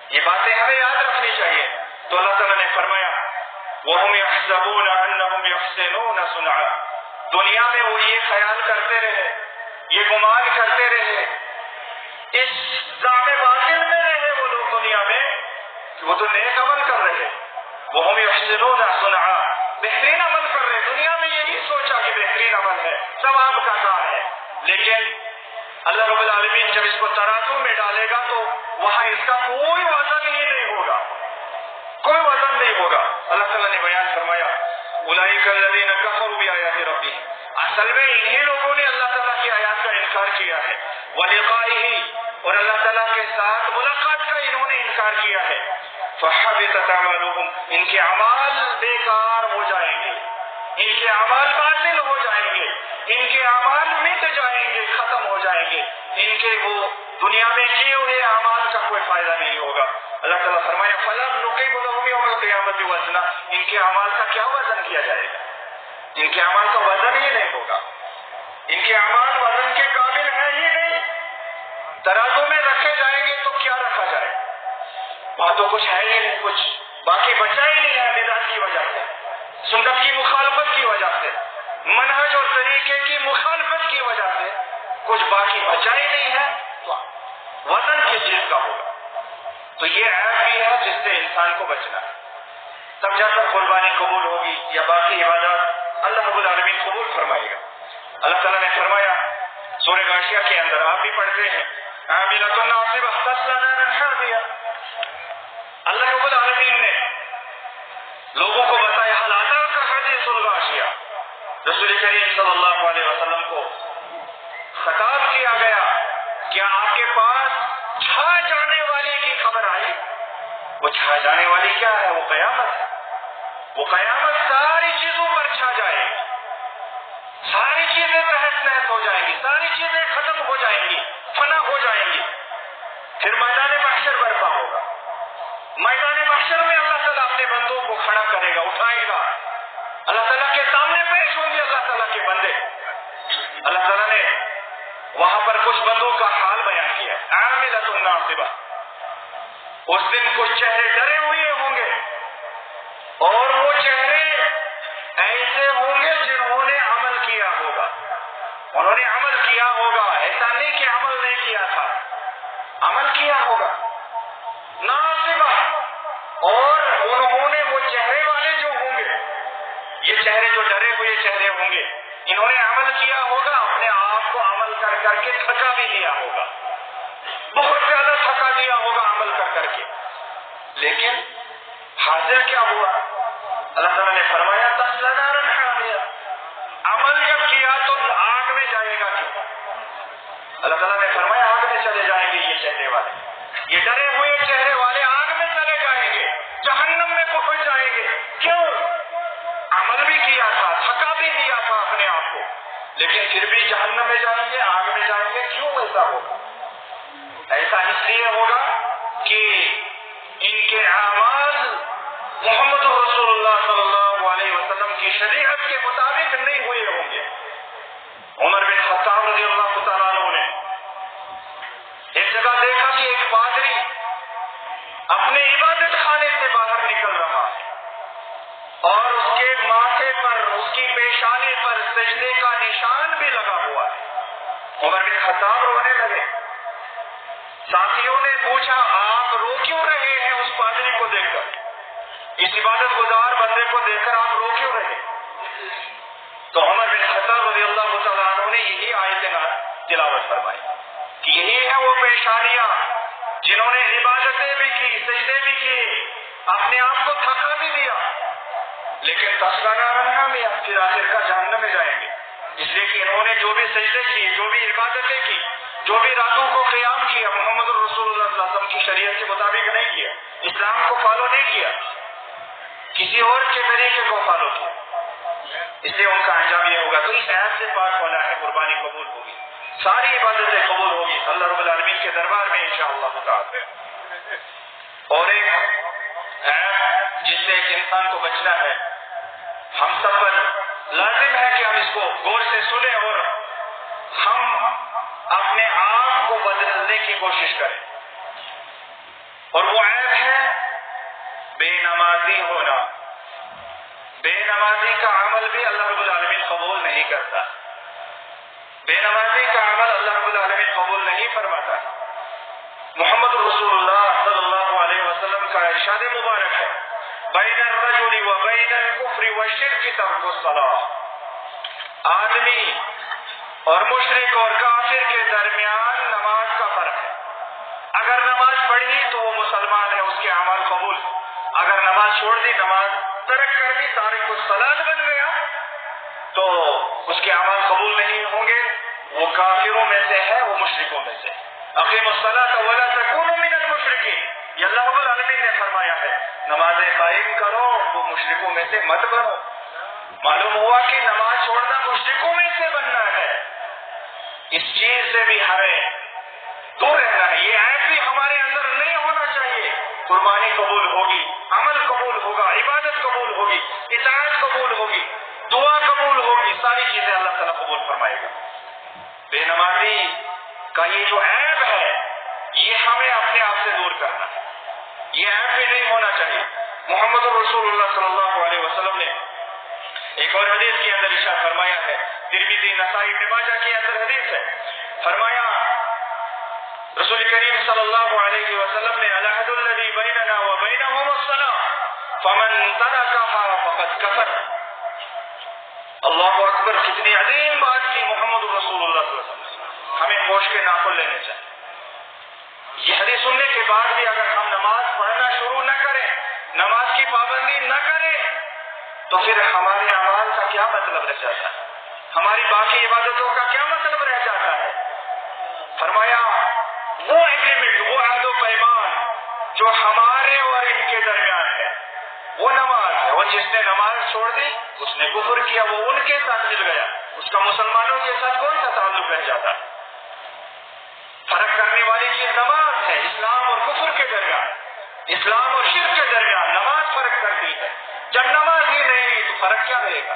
یہ باتیں ہمیں یاد رکھنی چاہیے۔ تو اللہ تعالیٰ نے فرمایا وَهُمْ يَحْسَبُونَ أَنَّهُمْ يُحْسِنُونَ صُنْعًا، دنیا میں وہ یہ خیال کرتے رہے، یہ گمان کرتے رہے، اس زعم باطل میں رہے وہ لوگ دنیا میں کہ وہ تو نیک عمل کر رہے، وَهُمْ يُحْسِنُونَ صُنْعًا، بہترین عمل کر رہے، دنیا میں یہی سوچا کہ بہترین عمل ہے، ثواب کا کام ہے، لیکن اللہ رب العالمین جب اس کو ترازو میں ڈالے گا تو وہاں اس کا کوئی وزن ہی نہیں ہوگا، کوئی وزن نہیں ہوگا۔ اللہ تعالیٰ نے بیان فرمایا اولئک الذین کفروا بآیات ربہم، اصل میں انہی لوگوں نے اللہ تعالیٰ کی آیات کا انکار کیا ہے، ولقائہ، اور اللہ تعالیٰ کے ساتھ ملاقات کا انہوں نے انکار کیا ہے، فحبطت اعمالہم، ان کے اعمال بیکار ہو جائیں گے، ان کے اعمال باطل ہو جائیں گے، ان کے اعمال مٹ جائیں گے، ختم ہو جائیں گے، ان کے وہ دنیا میں کیے ہوئے اعمال کا کوئی فائدہ نہیں ہوگا۔ اللہ تعالیٰ فرمایا فَلَمْ نُقِيمُ لَهُمْ يَوْمَ الْقِيَامَةِ وَزْنًا، ان کے اعمال کا کیا وزن کیا جائے گا، ان کے اعمال کا وزن ہی نہیں ہوگا، ان کے اعمال وزن کے قابل ہے ہی نہیں، ترازو میں رکھے جائیں گے تو کیا رکھا جائے، وہاں تو کچھ ہے ہی نہیں، کچھ باقی بچا ہی نہیں ہے، بدعت کی وجہ سے، سنت کی مخالفت کی وجہ سے، منہج اور طریقے کی مخالفت کی وجہ سے کچھ باقی بچا ہی نہیں ہے، تو وزن کس چیز کا ہوگا؟ تو یہ عیب بھی ہے جس سے انسان کو بچنا ہے، تب جا کر قربانی قبول ہوگی یا باقی عبادات اللہ رب العالمین قبول فرمائے گا۔ اللہ تعالیٰ نے فرمایا سورہ غاشیہ کے اندر، آپ بھی پڑھتے ہیں عاملۃ ناصبہ تصلی نارا حامیہ، اللہ رب العالمین نے لوگوں کو بتایا حل اتاک حدیث الغاشیہ، رسول کریم صلی اللہ علیہ وسلم کو خطاب کیا گیا، کیا آپ کے پاس چھا جانے والی کی خبر آئی؟ وہ چھا جانے والی کیا ہے؟ وہ قیامت ہے، وہ قیامت ساری چیزوں پر چھا جائے گی، ساری چیزیں تہس نہس ہو جائیں گی، ساری چیزیں ختم ہو جائیں گی، فنا ہو جائیں گی، پھر میدان محشر برپا ہوگا. میدان محشر میں اللہ تعالیٰ اپنے بندوں کو کھڑا کرے گا، اٹھائے گا. اللہ تعالیٰ کے سامنے پیش ہوں گے اللہ تعالیٰ کے بندے. اللہ تعالیٰ نے وہاں پر کچھ بندوں کا حال بیان کیا. عاملۃ ناصبہ، اس دن کچھ چہرے ڈرے ہوئے ہوں گے، اور وہ چہرے ایسے ہوں گے جنہوں نے عمل کیا ہوگا. انہوں نے عمل کیا ہوگا، ایسا نہیں کہ عمل نہیں کیا تھا، عمل کیا ہوگا. ناصبہ، اور انہوں نے وہ چہرے والے جو ہوں گے، یہ چہرے جو ڈرے ہوئے چہرے ہوں گے، انہوں نے عمل کیا ہوگا، اپنے آپ کو عمل کر کر کے تھکا بھی دیا ہوگا، بہت زیادہ تھکا دیا ہوگا عمل کر کر کے. لیکن حاضر کیا ہوا؟ اللہ تعالیٰ نے فرمایا تصلی نارا حامیہ، عمل جب کیا تو آگ میں جائے گا کیوں؟ اللہ تعالیٰ نے فرمایا آگ میں چلے جائیں گے یہ چہرے والے، یہ ڈرے ہوئے چہرے والے آگ میں چلے جائیں گے، جہنم میں پہنچ جائیں گے. کیوں؟ عمل بھی کیا تھا، تھکا بھی دیا تھا اپنے آپ کو، لیکن پھر بھی جہنم میں جائیں گے، آگ میں جائیں گے. کیوں ایسا ہوگا؟ ایسا اس لیے ہوگا کہ ان کے اعمال محمد رسول اللہ صلی اللہ علیہ وسلم کی شریعت کے مطابق نہیں ہوئے ہوں گے. عمر بن خطاب رضی اللہ تعالیٰ عنہ نے ایک جگہ دیکھا کہ ایک پادری اپنے عبادت خانے سے باہر نکل رہا ہے اور اس کے ماتھے پر، اس کی پیشانی پر سجدے کا نشان بھی لگا ہوا ہے. عمر بن خطاب رونے لگے. ساتھیوں نے پوچھا آپ رو کیوں رہے ہیں اس پادری کو دیکھ کر، اس عبادت گزار بندے کو دیکھ کر آپ رو کیوں رہے؟ تو عمر بن خطاب رضی اللہ تعالیٰ عنہ نے یہی آیت تلاوت فرمائی کہ یہی ہے وہ پیشانیاں جنہوں نے عبادتیں بھی کی، سجدے بھی کیے، اپنے آپ کو تھکا بھی دیا، لیکن تصلی نارا حامیہ، پھر آخر کا جہنم میں جائیں گے. اس لیے کہ انہوں نے جو بھی سجدے کیے، جو بھی عبادتیں کی، جو بھی راتوں کو قیام کیا، محمد رسول اللہ صلی اللہ علیہ وسلم کی شریعت کے مطابق نہیں کیا، اسلام کو فالو نہیں کیا، کسی اور کے طریقے کو فالو کیا، اس لیے ان کا انجام یہ ہوگا. تو اس عیب سے پاک ہونا ہے، قربانی قبول ہوگی، ساری عبادتیں قبول ہوگی اللہ رب العالمین کے دربار میں انشاءاللہ تعالی. اور ایک عیب جس سے ایک انسان کو بچنا ہے، ہم سب پر لازم ہے کہ ہم اس کو غور سے سنیں اور ہم اپنے آپ کو بدلنے کی کوشش کریں. اور وہ عیب ہے بے نمازی ہونا. بے نمازی کا عمل بھی اللہ رب العالمین قبول نہیں کرتا، بے نمازی کا عمل اللہ رب العالمین قبول نہیں فرماتا. محمد رسول اللہ صلی اللہ علیہ وسلم کا ارشاد مبارک ہے بین الرجل و بین الکفر والشرک ترک الصلاۃ، آدمی اور مشرک اور کافر کے درمیان نماز کا فرق ہے. اگر نماز پڑھی تو وہ مسلمان ہے، اس کے اعمال قبول. اگر نماز چھوڑ دی، نماز ترک کر دی، تارک الصلاۃ بن گیا، تو اس کے اعمال قبول نہیں ہوں گے. وہ کافروں میں سے ہے، وہ مشرکوں میں سے. اقیموا الصلاۃ ولا تکونوا من المشرکین، یہ اللہ رب العالمین نے فرمایا ہے. نمازیں قائم کرو، وہ مشرکوں میں سے مت بنو. معلوم ہوا کہ نماز چھوڑنا مشرکوں میں سے بننا ہے. اس چیز سے بھی ہمیں دور رہنا ہے. یہ عیب بھی ہمارے اندر نہیں ہونا چاہیے. قربانی قبول ہوگی، عمل قبول ہوگا، عبادت قبول ہوگی، اطاعت قبول ہوگی، دعا قبول ہوگی، ساری چیزیں اللہ تعالیٰ قبول فرمائے گا. بے نمازی کا یہ جو عیب ہے، یہ ہمیں اپنے آپ سے دور کرنا ہے. یہ عیب بھی نہیں ہونا چاہیے. محمد رسول اللہ صلی اللہ علیہ وسلم نے ایک اور حدیث کے اندر ارشاد فرمایا ہے، ترمذی، نسائی، ابن ماجہ کے اندر حدیث ہے، فرمایا رسول کریم صلی اللہ علیہ وسلم نے العہد الذی بیننا وبینہم الصلاۃ فمن ترکھا فقد کفر. اللہ اکبر، کتنی عظیم بات کی محمد رسول اللہ صلی اللہ علیہ وسلم. ہمیں ہوش کے ناخن لینے چاہیے. یہ حدیث سننے کے بعد بھی اگر ہم نماز پڑھنا شروع نہ کریں، نماز کی پابندی نہ کریں، تو پھر ہمارے اعمال کا کیا مطلب رہ جاتا ہے؟ ہماری باقی عبادتوں کا کیا مطلب رہ جاتا ہے؟ فرمایا وہ ایگریمنٹ، وہ عہد و پیمان جو ہمارے اور ان کے درمیان ہے، وہ نماز ہے. اور جس نے نماز چھوڑ دی، اس نے کفر کیا، وہ ان کے ساتھ مل گیا. اس کا مسلمانوں کے ساتھ کون سا تعلق رہ جاتا ہے؟ فرق فرق کرنے والی چیز نماز ہے. اسلام اور کفر کے درمیان، اسلام اور شرک کے درمیان نماز فرق کرتی ہے. جب نماز ہی نہیں ہوئی تو فرق کیا رہے گا؟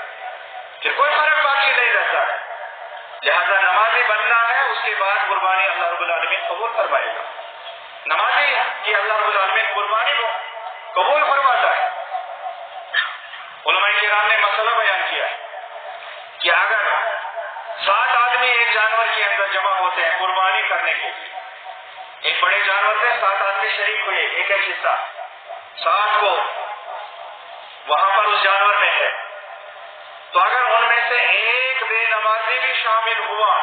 پھر کوئی فرق باقی نہیں رہتا ہے. لہذا نمازی بننا ہے، اس کے بعد قربانی اللہ رب العالمین قبول فرمائے گا. نمازی کی اللہ رب العالمین قربانی کو قبول فرماتا ہے. علماء کرام نے مسئلہ بیان کیا ہے کہ اگر 7 آدمی ایک جانور کے اندر جمع ہوتے ہیں قربانی کرنے کے لیے، ایک بڑے جانور سے 7 آدمی شریک ہوئے، ایک حصہ 7 کو وہاں پر اس جانور میں ہے، تو اگر ان میں سے ایک بے نمازی بھی شامل ہوا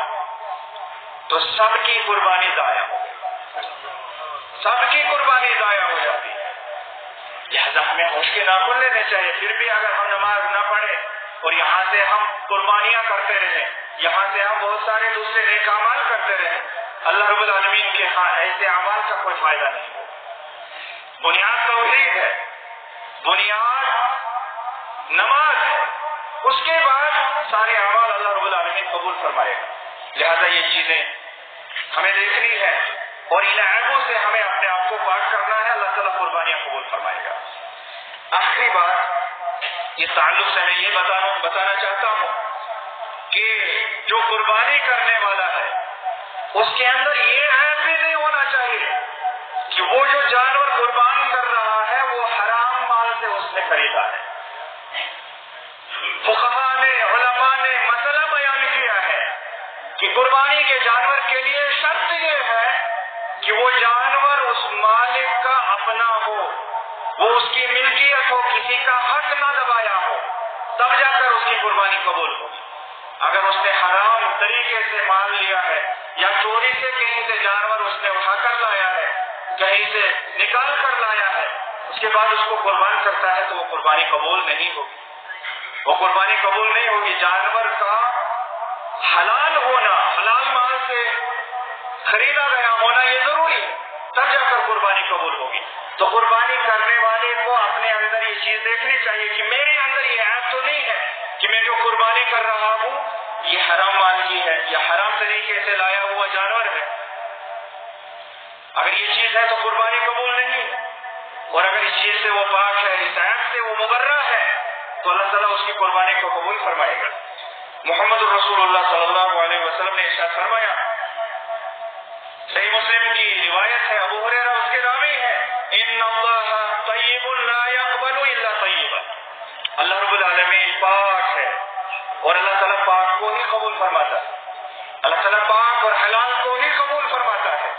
تو سب کی قربانی ضائع ہو گئی، سب کی قربانی ضائع ہو جاتی ہے. لہذا ہمیں ہوش کے ناخن لینے چاہیے. پھر بھی اگر ہم نماز نہ پڑھیں اور یہاں سے ہم قربانیاں کرتے رہیں، یہاں سے ہم بہت سارے دوسرے نیک اعمال کرتے رہیں، اللہ رب العالمین کے ہاں ایسے اعمال کا کوئی فائدہ نہیں ہو. بنیاد توحید ہے، بنیاد نماز ہے، اس کے بعد سارے اعمال اللہ رب العالمین قبول فرمائے گا. لہذا یہ چیزیں ہمیں دیکھنی ہے اور ان عیبوں سے ہمیں اپنے آپ کو پاک کرنا ہے. اللہ تعالیٰ قربانیاں قبول فرمائے گا. آخری بات اس تعلق سے میں یہ بتانا چاہتا ہوں کہ جو قربانی کرنے والا ہے اس کے اندر یہ عیب بھی نہیں ہونا چاہیے کہ وہ جو جانور قربان کر رہا ہے وہ حرام مال سے اس نے خریدا ہے. فقہاء نے، علماء نے مسئلہ بیان کیا ہے کہ قربانی کے جانور کے لیے شرط یہ ہے کہ وہ جانور اس مالک کا اپنا ہو، وہ اس کی ملکیت ہو، کسی کا حق نہ دبایا ہو، تب جا کر اس کی قربانی قبول ہوگی. اگر اس نے حرام طریقے سے مال لیا ہے یا چوری سے کہیں سے جانور اس نے اٹھا کر لایا ہے، کہیں سے نکال کر لایا ہے، اس کے بعد اس کو قربان کرتا ہے تو وہ قربانی قبول نہیں ہوگی، وہ قربانی قبول نہیں ہوگی. جانور کا حلال ہونا، حلال مال سے خریدا گیا ہونا یہ ضروری ہے، تب جا کر قربانی قبول ہوگی. تو قربانی کرنے والے کو اپنے اندر یہ چیز دیکھنی چاہیے کہ میرے اندر یہ عیب تو نہیں ہے کہ میں جو قربانی کر رہا ہوں یہ حرام مال کی ہے یا حرام طریقے سے لایا ہوا جانور ہے. اگر یہ چیز ہے تو قربانی قبول نہیں ہے، اور اگر اس چیز سے وہ پاک ہے، اس عیب سے وہ مبرہ ہے تو اللہ تعالیٰ اس کی قربانی کو قبول فرمائے گا. محمد رسول اللہ صلی اللہ علیہ وسلم نے ارشاد فرمایا، صحیح مسلم کی روایت ہے، ابو ہریرہ اس کے راوی ہے، ان اللہ طیب لا یقبل الا طیبا. اللہ رب العالمین پاک ہے اور اللہ تعالیٰ پاک کو ہی قبول فرماتا ہے. اللہ تعالیٰ پاک اور حلال کو ہی قبول فرماتا ہے.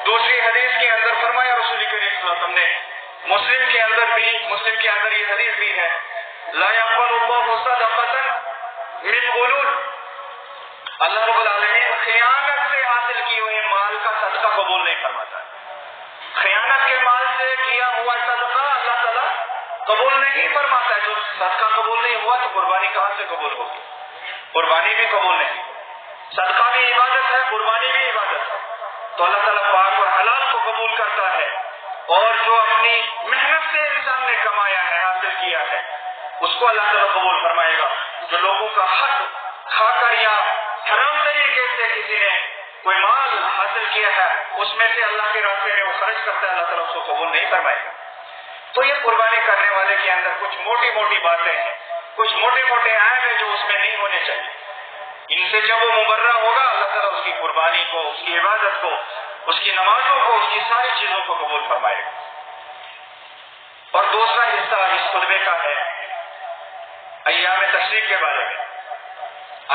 دوسری حدیث کے اندر فرمایا رسول کریم صلی اللہ علیہ وسلم نے، مسلم کے اندر یہ حدیث بھی ہے، لا يقبل اللہ صدقة من غلول. اللہ رب العالمین خیانت سے حاصل کیے ہوئے مال کا صدقہ قبول نہیں فرماتا ہے. خیانت کے مال سے کیا ہوا صدقہ اللہ تعالیٰ قبول نہیں فرماتا ہے. جو صدقہ قبول نہیں ہوا تو قربانی کہاں سے قبول ہوگی؟ قربانی بھی قبول نہیں. صدقہ بھی عبادت ہے، قربانی بھی عبادت ہے. تو اللہ تعالیٰ پاک اور حلال کو قبول کرتا ہے، اور جو اپنی محنت سے انسان نے کمایا ہے، حاصل کیا ہے، اس کو اللہ تعالیٰ قبول فرمائے گا. جو لوگوں کا حق کھا کر یا حرام طریقے سے کسی نے کوئی مال حاصل کیا ہے، اس میں سے اللہ کے راستے میں وہ خرچ کرتا ہے، اللہ تعالیٰ اس کو قبول نہیں فرمائے گا. تو یہ قربانی کرنے والے کے اندر کچھ موٹی موٹی باتیں ہیں، کچھ موٹے موٹے عیب ہیں جو اس میں نہیں ہونے چاہیے. ان سے جب وہ مبرہ ہوگا اللہ تعالیٰ اس کی قربانی کو، اس کی عبادت کو، اس کی نمازوں کو، اس کی ساری چیزوں کو قبول فرمائے گا. اور دوسرا حصہ اس خطبے کا ہے ایام تشریق کے بارے میں.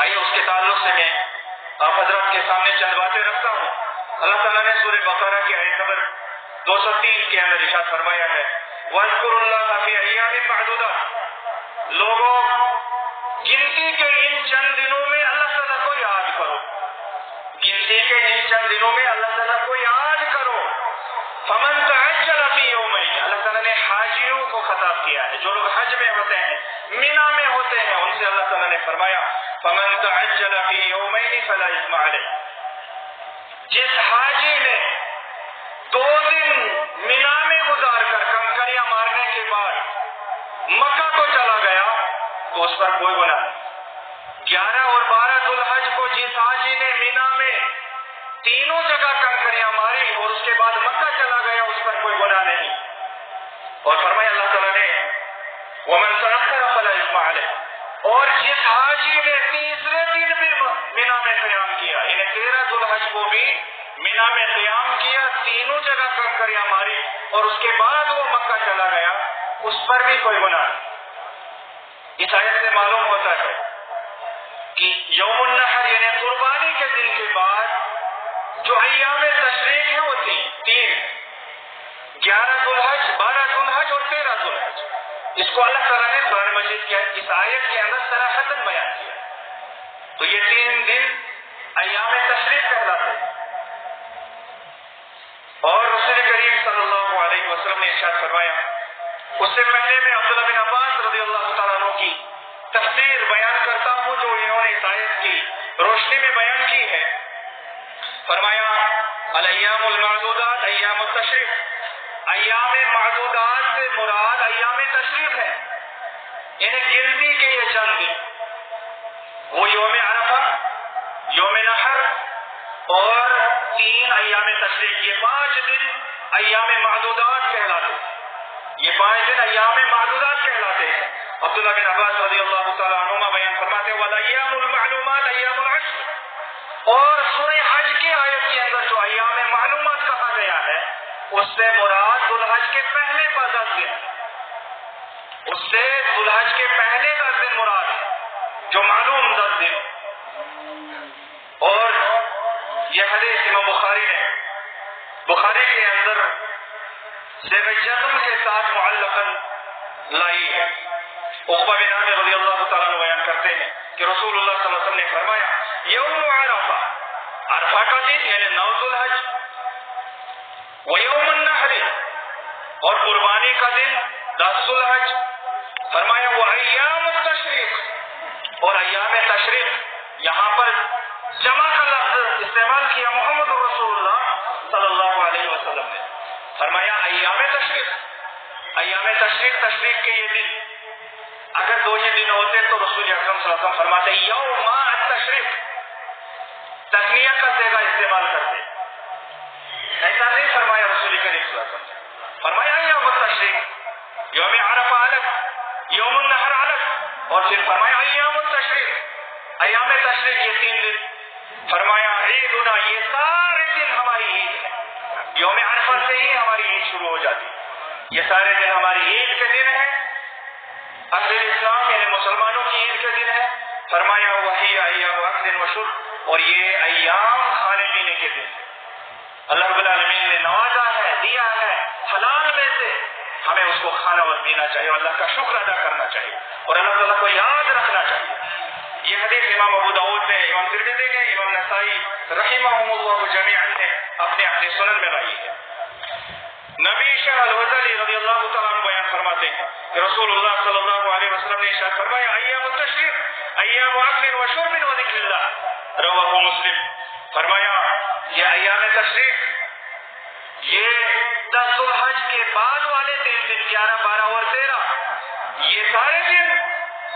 آئیے اس کے تعلق سے میں آپ حضرات کے سامنے چند باتیں رکھتا ہوں. اللہ تعالیٰ نے سورہ بقرہ کی آیت نمبر 203 کے اندر ارشاد فرمایا ہے، وَاذْكُرُوا اللَّهَ فِي أَيَّامٍ مَّعْدُودَاتٍ. لوگوں گنتی کے ان چند دنوں میں اللہ تعالیٰ کو یاد کرو، گنتی کے ان چند دنوں میں اللہ تعالیٰ کو یاد کرو. فَمَن تَعَجَّلَ فِي يَوْمَيْنِ. اللہ تعالیٰ نے حاجیوں کو خطاب کیا ہے، جو لوگ حج میں ہوتے ہیں، مینا میں ہوتے ہیں، ان سے اللہ تعالیٰ نے فرمایا فَمَن تَعَجَّلَ فِي يَوْمَيْنِ فَلَا إِثْمَ عَلَيْهِ. جس حاجی نے 2 دن مینا میں گزار کر کنکریاں مارنے کے بعد مکہ کو چلا گیا تو اس پر کوئی گناہ نہیں. 11 اور 12 ذوالحج کو جس حاجی نے مینا میں تینوں جگہ کنکریاں ماری اور اس کے بعد مکہ چلا گیا، اس پر کوئی گناہ نہیں. اور فرمایا اللہ تعالیٰ نے وَمَنْ تَأَخَّرَ فَلَا إِثْمَ عَلَيْهِ، اور جس حاجی نے تیسرے دن بھی مینا میں قیام کیا، یعنی 13 ذوالحج کو بھی مینا میں قیام کیا، تینوں جگہ کنکریاں ماری اور اس کے بعد وہ مکہ چلا گیا، اس پر بھی کوئی گناہ نہیں. اس آیت سے معلوم ہوتا ہے کہ یوم النحر یعنی قربانی کے دن کے بعد جو ایام تشریق ہیں وہ تین 11 ذوالحج، 12 ذوالحج اور 13 ذوالحج. اس کو اللہ تعالیٰ نے قرآن مجید کی اس آیت کے اندر صراحتاً بیان کیا. تو یہ 3 دن ایام تشریق کہلاتے ہیں. اور رسول کریم صلی اللہ علیہ وسلم نے ارشاد فرمایا، اس سے پہلے میں عبداللہ بن عباس رضی اللہ تعالیٰ عنہ کی تفسیر بیان کرتا ہوں جو انہوں نے اس آیت کی روشنی میں بیان کی ہے. فرمایا الایام المعدودات ایام التشریق، ایام معدودات سے مراد ایام تشریق ہے، یعنی گنتی کے یہ چند دن، وہ یوم عرفہ، یوم نحر اور 3 ایام تشریق، یہ 5 دن ایام معدودات کہلاتے ہیں. یہ 5 دن ایام معدودات کہلاتے ہیں. عبداللہ بن عباس رضی اللہ تعالیٰ عنہما بیان فرماتے ہیں والایام المعلومات ایام العشر، اور سورہ حج کی آیت کے اندر جو ایام معلومات کہا گیا ہے اس سے مراد ذوالحج کے پہلے 10 دن، اس سے ذوالحج کے پہلے 10 دن مراد ہے جو معلوم 10 دن. اور یہ حدیث امام بخاری کے اندر صیغہ جزم کے ساتھ معلقاً لائی ہے. عقبہ بن عامر رضی اللہ تعالیٰ عنہ بیان کرتے ہیں کہ رسول اللہ صلی اللہ علیہ وسلم نے فرمایا یوم عرفہ، عرفہ کا دن یعنی 9 ذوالحج، ویوم النحر، اور قربانی کا دن 10 ذوالحج. فرمایا وایام التشریق، اور ایام تشریق، یہاں پر جمع کا لفظ استعمال کیا محمد رسول اللہ صلی اللہ علیہ وسلم نے. فرمایا ایام تشریق، تشریق کے یہ دن، اگر 2 ہی دن ہوتے تو رسول اکرم صلی اللہ علیہ وسلم فرماتے یوم التشریق، تثنیہ کا صیغہ استعمال کرتے. ایسا نہیں فرمایا رسول کریم صلی اللہ علیہ وسلم، فرمایا ایام التشریق، یوم عرفہ الگ، یوم النحر الگ، اور پھر فرمایا ایام التشریق، ایام تشریق یہ 3 دن. فرمایا عیدنا، یہ سارے دن ہماری عید ہے. یوم عرفہ سے ہی ہماری عید شروع ہو جاتی، یہ سارے دن ہماری عید کے دن ہیں، اہل اسلام یعنی مسلمانوں کی عید کے دن ہے. فرمایا وہی ایام اکل و شرب، اور یہ ایام کھانے پینے کے دن. اللہ رب العالمین نے نوازا ہے، دیا ہے حلال میں سے، ہمیں اس کو کھانا اور پینا چاہیے، اللہ کا شکر ادا کرنا چاہیے اور اللہ تعالیٰ کو یاد رکھنا چاہیے. یہ حدیث امام ابو داؤد نے، امام ترمذی نے، امام نسائی رحمہم اللہ جمیعا نے اپنے سنن میں لائی ہے. نبی شاہ الوزلی رضی اللہ تعالیٰ عنہ بیان فرماتے ہیں کہ رسول اللہ صلی اللہ علیہ وسلم نے ارشاد فرمایا ایام التشریق ایام اکل و شرب و ذکر اللہ، رواہ مسلم. فرمایا یہ ایام تشریق، یہ 10 ذوالحج کے بعد والے 3 دن 11، 12 اور 13، یہ سارے دن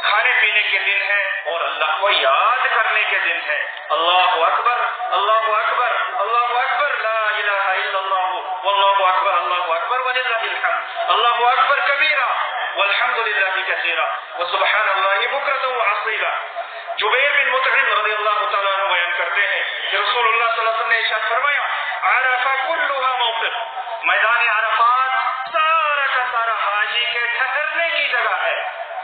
کھانے پینے کے دن ہے اور اللہ کو یاد کرنے کے دن ہے. اللہ اکبر، اللہ اکبر، اللہ اکبر، لا الہ الا اللہ واللہ اکبر، اللہ اکبر وللہ الحمد، اللہ اکبر کبیرا والحمد للہ کثیرا وسبحان اللہ بکرۃ وعصیلا. جبیر بن مطعم رضی اللہ تعالیٰ عنہ بیان کرتے ہیں کہ رسول اللہ صلی اللہ علیہ وسلم نے ارشاد فرمایا عرفہ کلھا موقف، میدان عرفات سارا کا سارا حاجی کے ٹھہرنے کی جگہ ہے.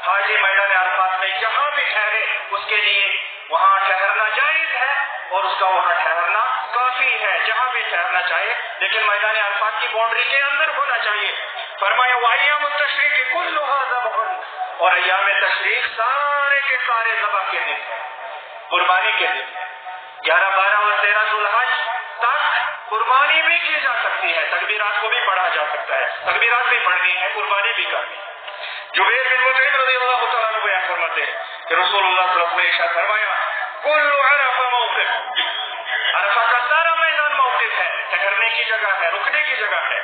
حاجی میدان عرفات میں جہاں بھی ٹھہرے اس کے لیے وہاں ٹھہرنا جائز ہے اور اس کا وہاں ٹھہرنا کافی ہے، جہاں بھی ٹھہرنا چاہیے، لیکن میدان عرفات کی باؤنڈری کے اندر ہونا چاہیے. فرمایا وایام التشریق کلھا ذبح، اور ایام تشریق سارے کے سارے ذبح کے دن ہیں، قربانی کے دن ہیں. 11، 12 اور 13 ذوالحج تک قربانی بھی کی جا سکتی ہے، تکبیرات کو بھی پڑھا جا سکتا ہے، تکبیرات بھی پڑھنی ہے، قربانی بھی کرنی ہے. جبیر بن مطعم رضی اللہ تعالیٰ عنہ بیان فرماتے ہیں کہ رسول اللہ صلی اللہ علیہ وسلم نے ارشاد فرمایا کل عرفہ موقف، عرفہ کا سارا میدان موقف ہے، ٹھہرنے کی جگہ ہے، رکنے کی جگہ ہے.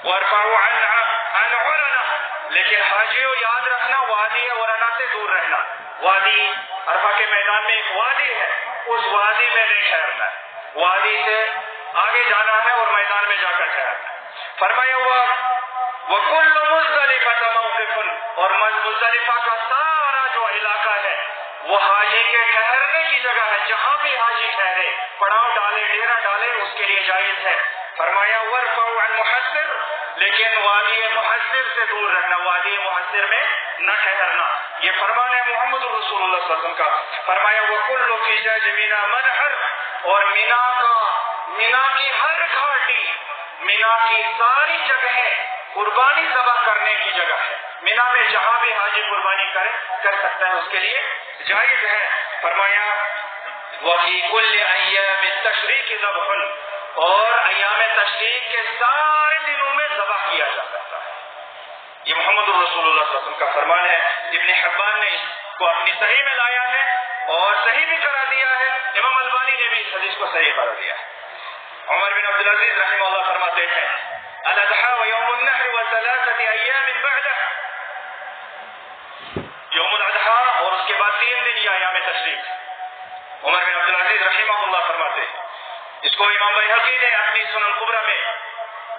وارفعوا عن عرنہ، لیکن حاجیوں یاد رکھنا وادی عرنہ سے دور رہنا. وادی عرفہ کے میدان میں ایک وادی ہے، اس وادی میں نہیں ٹھہرنا ہے، وادی سے آگے جانا ہے اور میدان میں جا کر ٹھہرنا ہے۔ فرمایا ہوا وَكُلُّ مُزْدَلِفَةَ مَوْقِفٌ، اور مزدلفہ کا سارا جو علاقہ ہے وہ حاجی کے ٹھہرنے کی جگہ ہے، جہاں بھی حاجی ٹھہرے، پڑاؤ ڈالے، ڈیرا ڈالے، اس کے لیے جائز ہے۔ فرمایا وَارْفَعُوا عَنْ مُحَسِّرٍ، لیکن وادی محسر سے دور رہنا، وادی محسر میں نہ ٹھہرنا، یہ فرمان ہے محمد رسول اللہ صلی اللہ علیہ وسلم کا۔ فرمایا وَكُلُّ فِجَاجِ مِنَا مَنْحَرٍ، اور مینا کی ہر گھاٹی، مینا کی ساری جگہیں قربانی ذبح کرنے کی جگہ ہے۔ مینا میں جہاں بھی حاجی قربانی کر سکتا ہے، اس کے لیے جائز ہے۔ فرمایا وفی کل ایام التشریق ذبح، اور ایام تشریق کے سارے دنوں میں ذبح کیا جا سکتا ہے۔ یہ محمد رسول اللہ صلی اللہ علیہ وسلم کا فرمان ہے۔ ابن حبان نے اس کو اپنی صحیح میں لایا ہے اور صحیح بھی کرا دیا ہے، امام البانی نے بھی اس حدیث کو صحیح کرا دیا ہے۔ عمر بن عبدالعزیز رحمہ اللہ فرماتے ہیں الاضحیٰ ویوم النحر وثلاثة ایام بعدہ، یوم الاضحیٰ اور اس کے بعد 3 دن یہ ایام تشریق۔ عمر بن عبدالعزیز رحمہ اللہ فرماتے ہیں، اس کو امام بیہقی نے اپنی سنن کبریٰ میں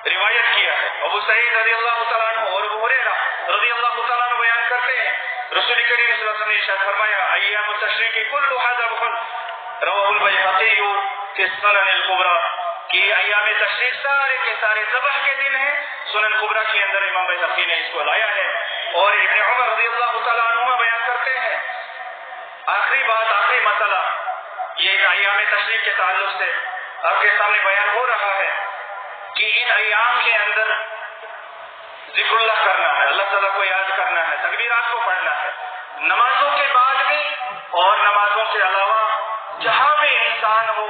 روایت کیا ہے۔ ابو سعید رضی اللہ تعالیٰ عنہ اور ابو ہریرہ رضی اللہ تعالیٰ عنہ بیان کرتے ہیں رسول کریم صلی اللہ علیہ وسلم نے ارشاد فرمایا ایام التشریق کلھا ذبح، رواہ البیہقی فی السنن الکبریٰ، کہ ایام تشریق سارے کے سارے ذبح کے دن ہیں۔ سنن کبریٰ کے اندر امام بیہقی نے اس کو لایا ہے۔ اور ابن عمر رضی اللہ تعالیٰ عنہما بیان کرتے ہیں، آخری بات، آخری مسئلہ یہ ایام تشریق کے تعلق سے آپ کے سامنے بیان ہو رہا ہے کہ ان ایام کے اندر ذکر اللہ کرنا ہے، اللہ تعالیٰ کو یاد کرنا ہے، تکبیرات کو پڑھنا ہے، نمازوں کے بعد بھی اور نمازوں کے علاوہ جہاں بھی انسان ہو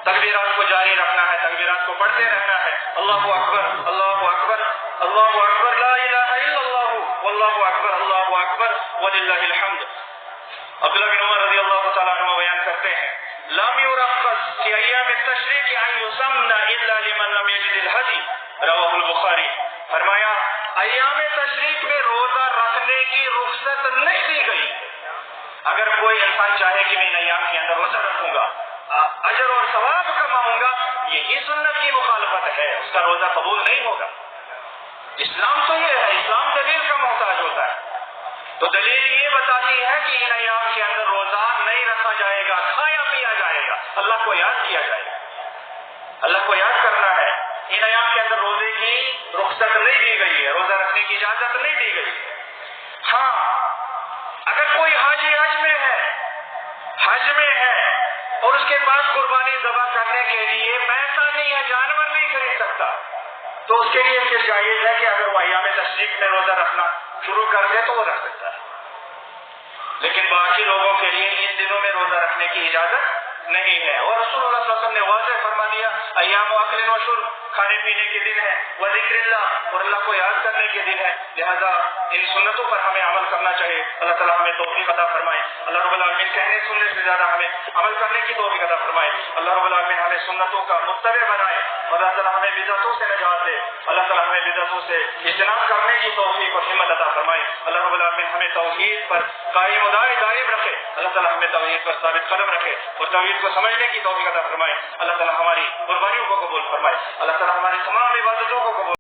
تکبیرات کو جاری رکھنا ہے، تکبیرات کو پڑھتے رہنا ہے۔ اللہ اکبر، اللہ اکبر، اللہ اکبر، لا الہ الا اللہ، واللہ اکبر، اللہ اکبر، وللہ الحمد۔ عبداللہ بن عمر رضی اللہ تعالیٰ عنہ بیان کرتے ہیں لم یرخص فی ایام التشریق ان یسمن الا لمن لم یجد الہدی، رواہ البخاری۔ فرمایا ایام تشریق میں روزہ رکھنے کی رخصت نہیں دی گئی۔ اگر کوئی انسان چاہے کہ میں ان ایام کے اندر روزہ رکھوں گا، اجر اور ثواب کماؤں گا، یہی سنت کی مخالفت ہے، اس کا روزہ قبول نہیں ہوگا۔ اسلام تو یہ ہے، اسلام دلیل کا محتاج ہوتا ہے، تو دلیل یہ بتاتی ہے کہ ان ایام کے اندر روزہ نہیں رکھا جائے گا، کھایا پیا جائے گا، اللہ کو یاد کیا جائے گا، اللہ کو یاد کرنا ہے۔ ان ایام کے اندر روزے کی رخصت نہیں دی گئی ہے، روزہ رکھنے کی اجازت نہیں دی گئی ہے۔ ہاں اگر کوئی حاجی حج میں ہے اور اس کے پاس قربانی ذبح کرنے کے لیے پیسہ نہیں ہے، جانور نہیں خرید سکتا، تو اس کے لیے پھر جائز ہے کہ اگر وہ ایام تشریق میں روزہ رکھنا شروع کر دے تو وہ رکھ سکتا ہے، لیکن باقی لوگوں کے لیے ان دنوں میں روزہ رکھنے کی اجازت نہیں ہے۔ اور رسول اللہ صلی اللہ علیہ وسلم نے واضح فرما دیا ایام اکل و شرب، کھانے پینے کے دن ہے، و ذکر اللہ، اور اللہ کو یاد کرنے کے دن ہے، لہذا ان سنتوں پر ہمیں عمل کرنا چاہیے۔ اللہ تعالیٰ ہمیں توفیق عطا فرمائے، اللہ رب العالمین کہنے سننے سے زیادہ ہمیں عمل کرنے کی توفیق عطا فرمائے، اللہ رب العالمین ہمیں سنتوں کا متبع بنائے، اللہ تعالیٰ ہمیں بدعتوں سے نجات دے، اللہ تعالیٰ ہمیں بدعتوں سے اجتناب کرنے کی توفیق اور ہمت عطا فرمائے، اللہ رب العالمین ہمیں توحید پر قائم و دائم رکھے، اللہ تعالیٰ ہمیں توحید پر ثابت قدم رکھے اور توحید کو سمجھنے کی توفیق عطا فرمائے، اللہ تعالیٰ ہماری قربانیوں کو قبول فرمائے، اللہ تعالیٰ ہماری تمام عبادتوں کو قبول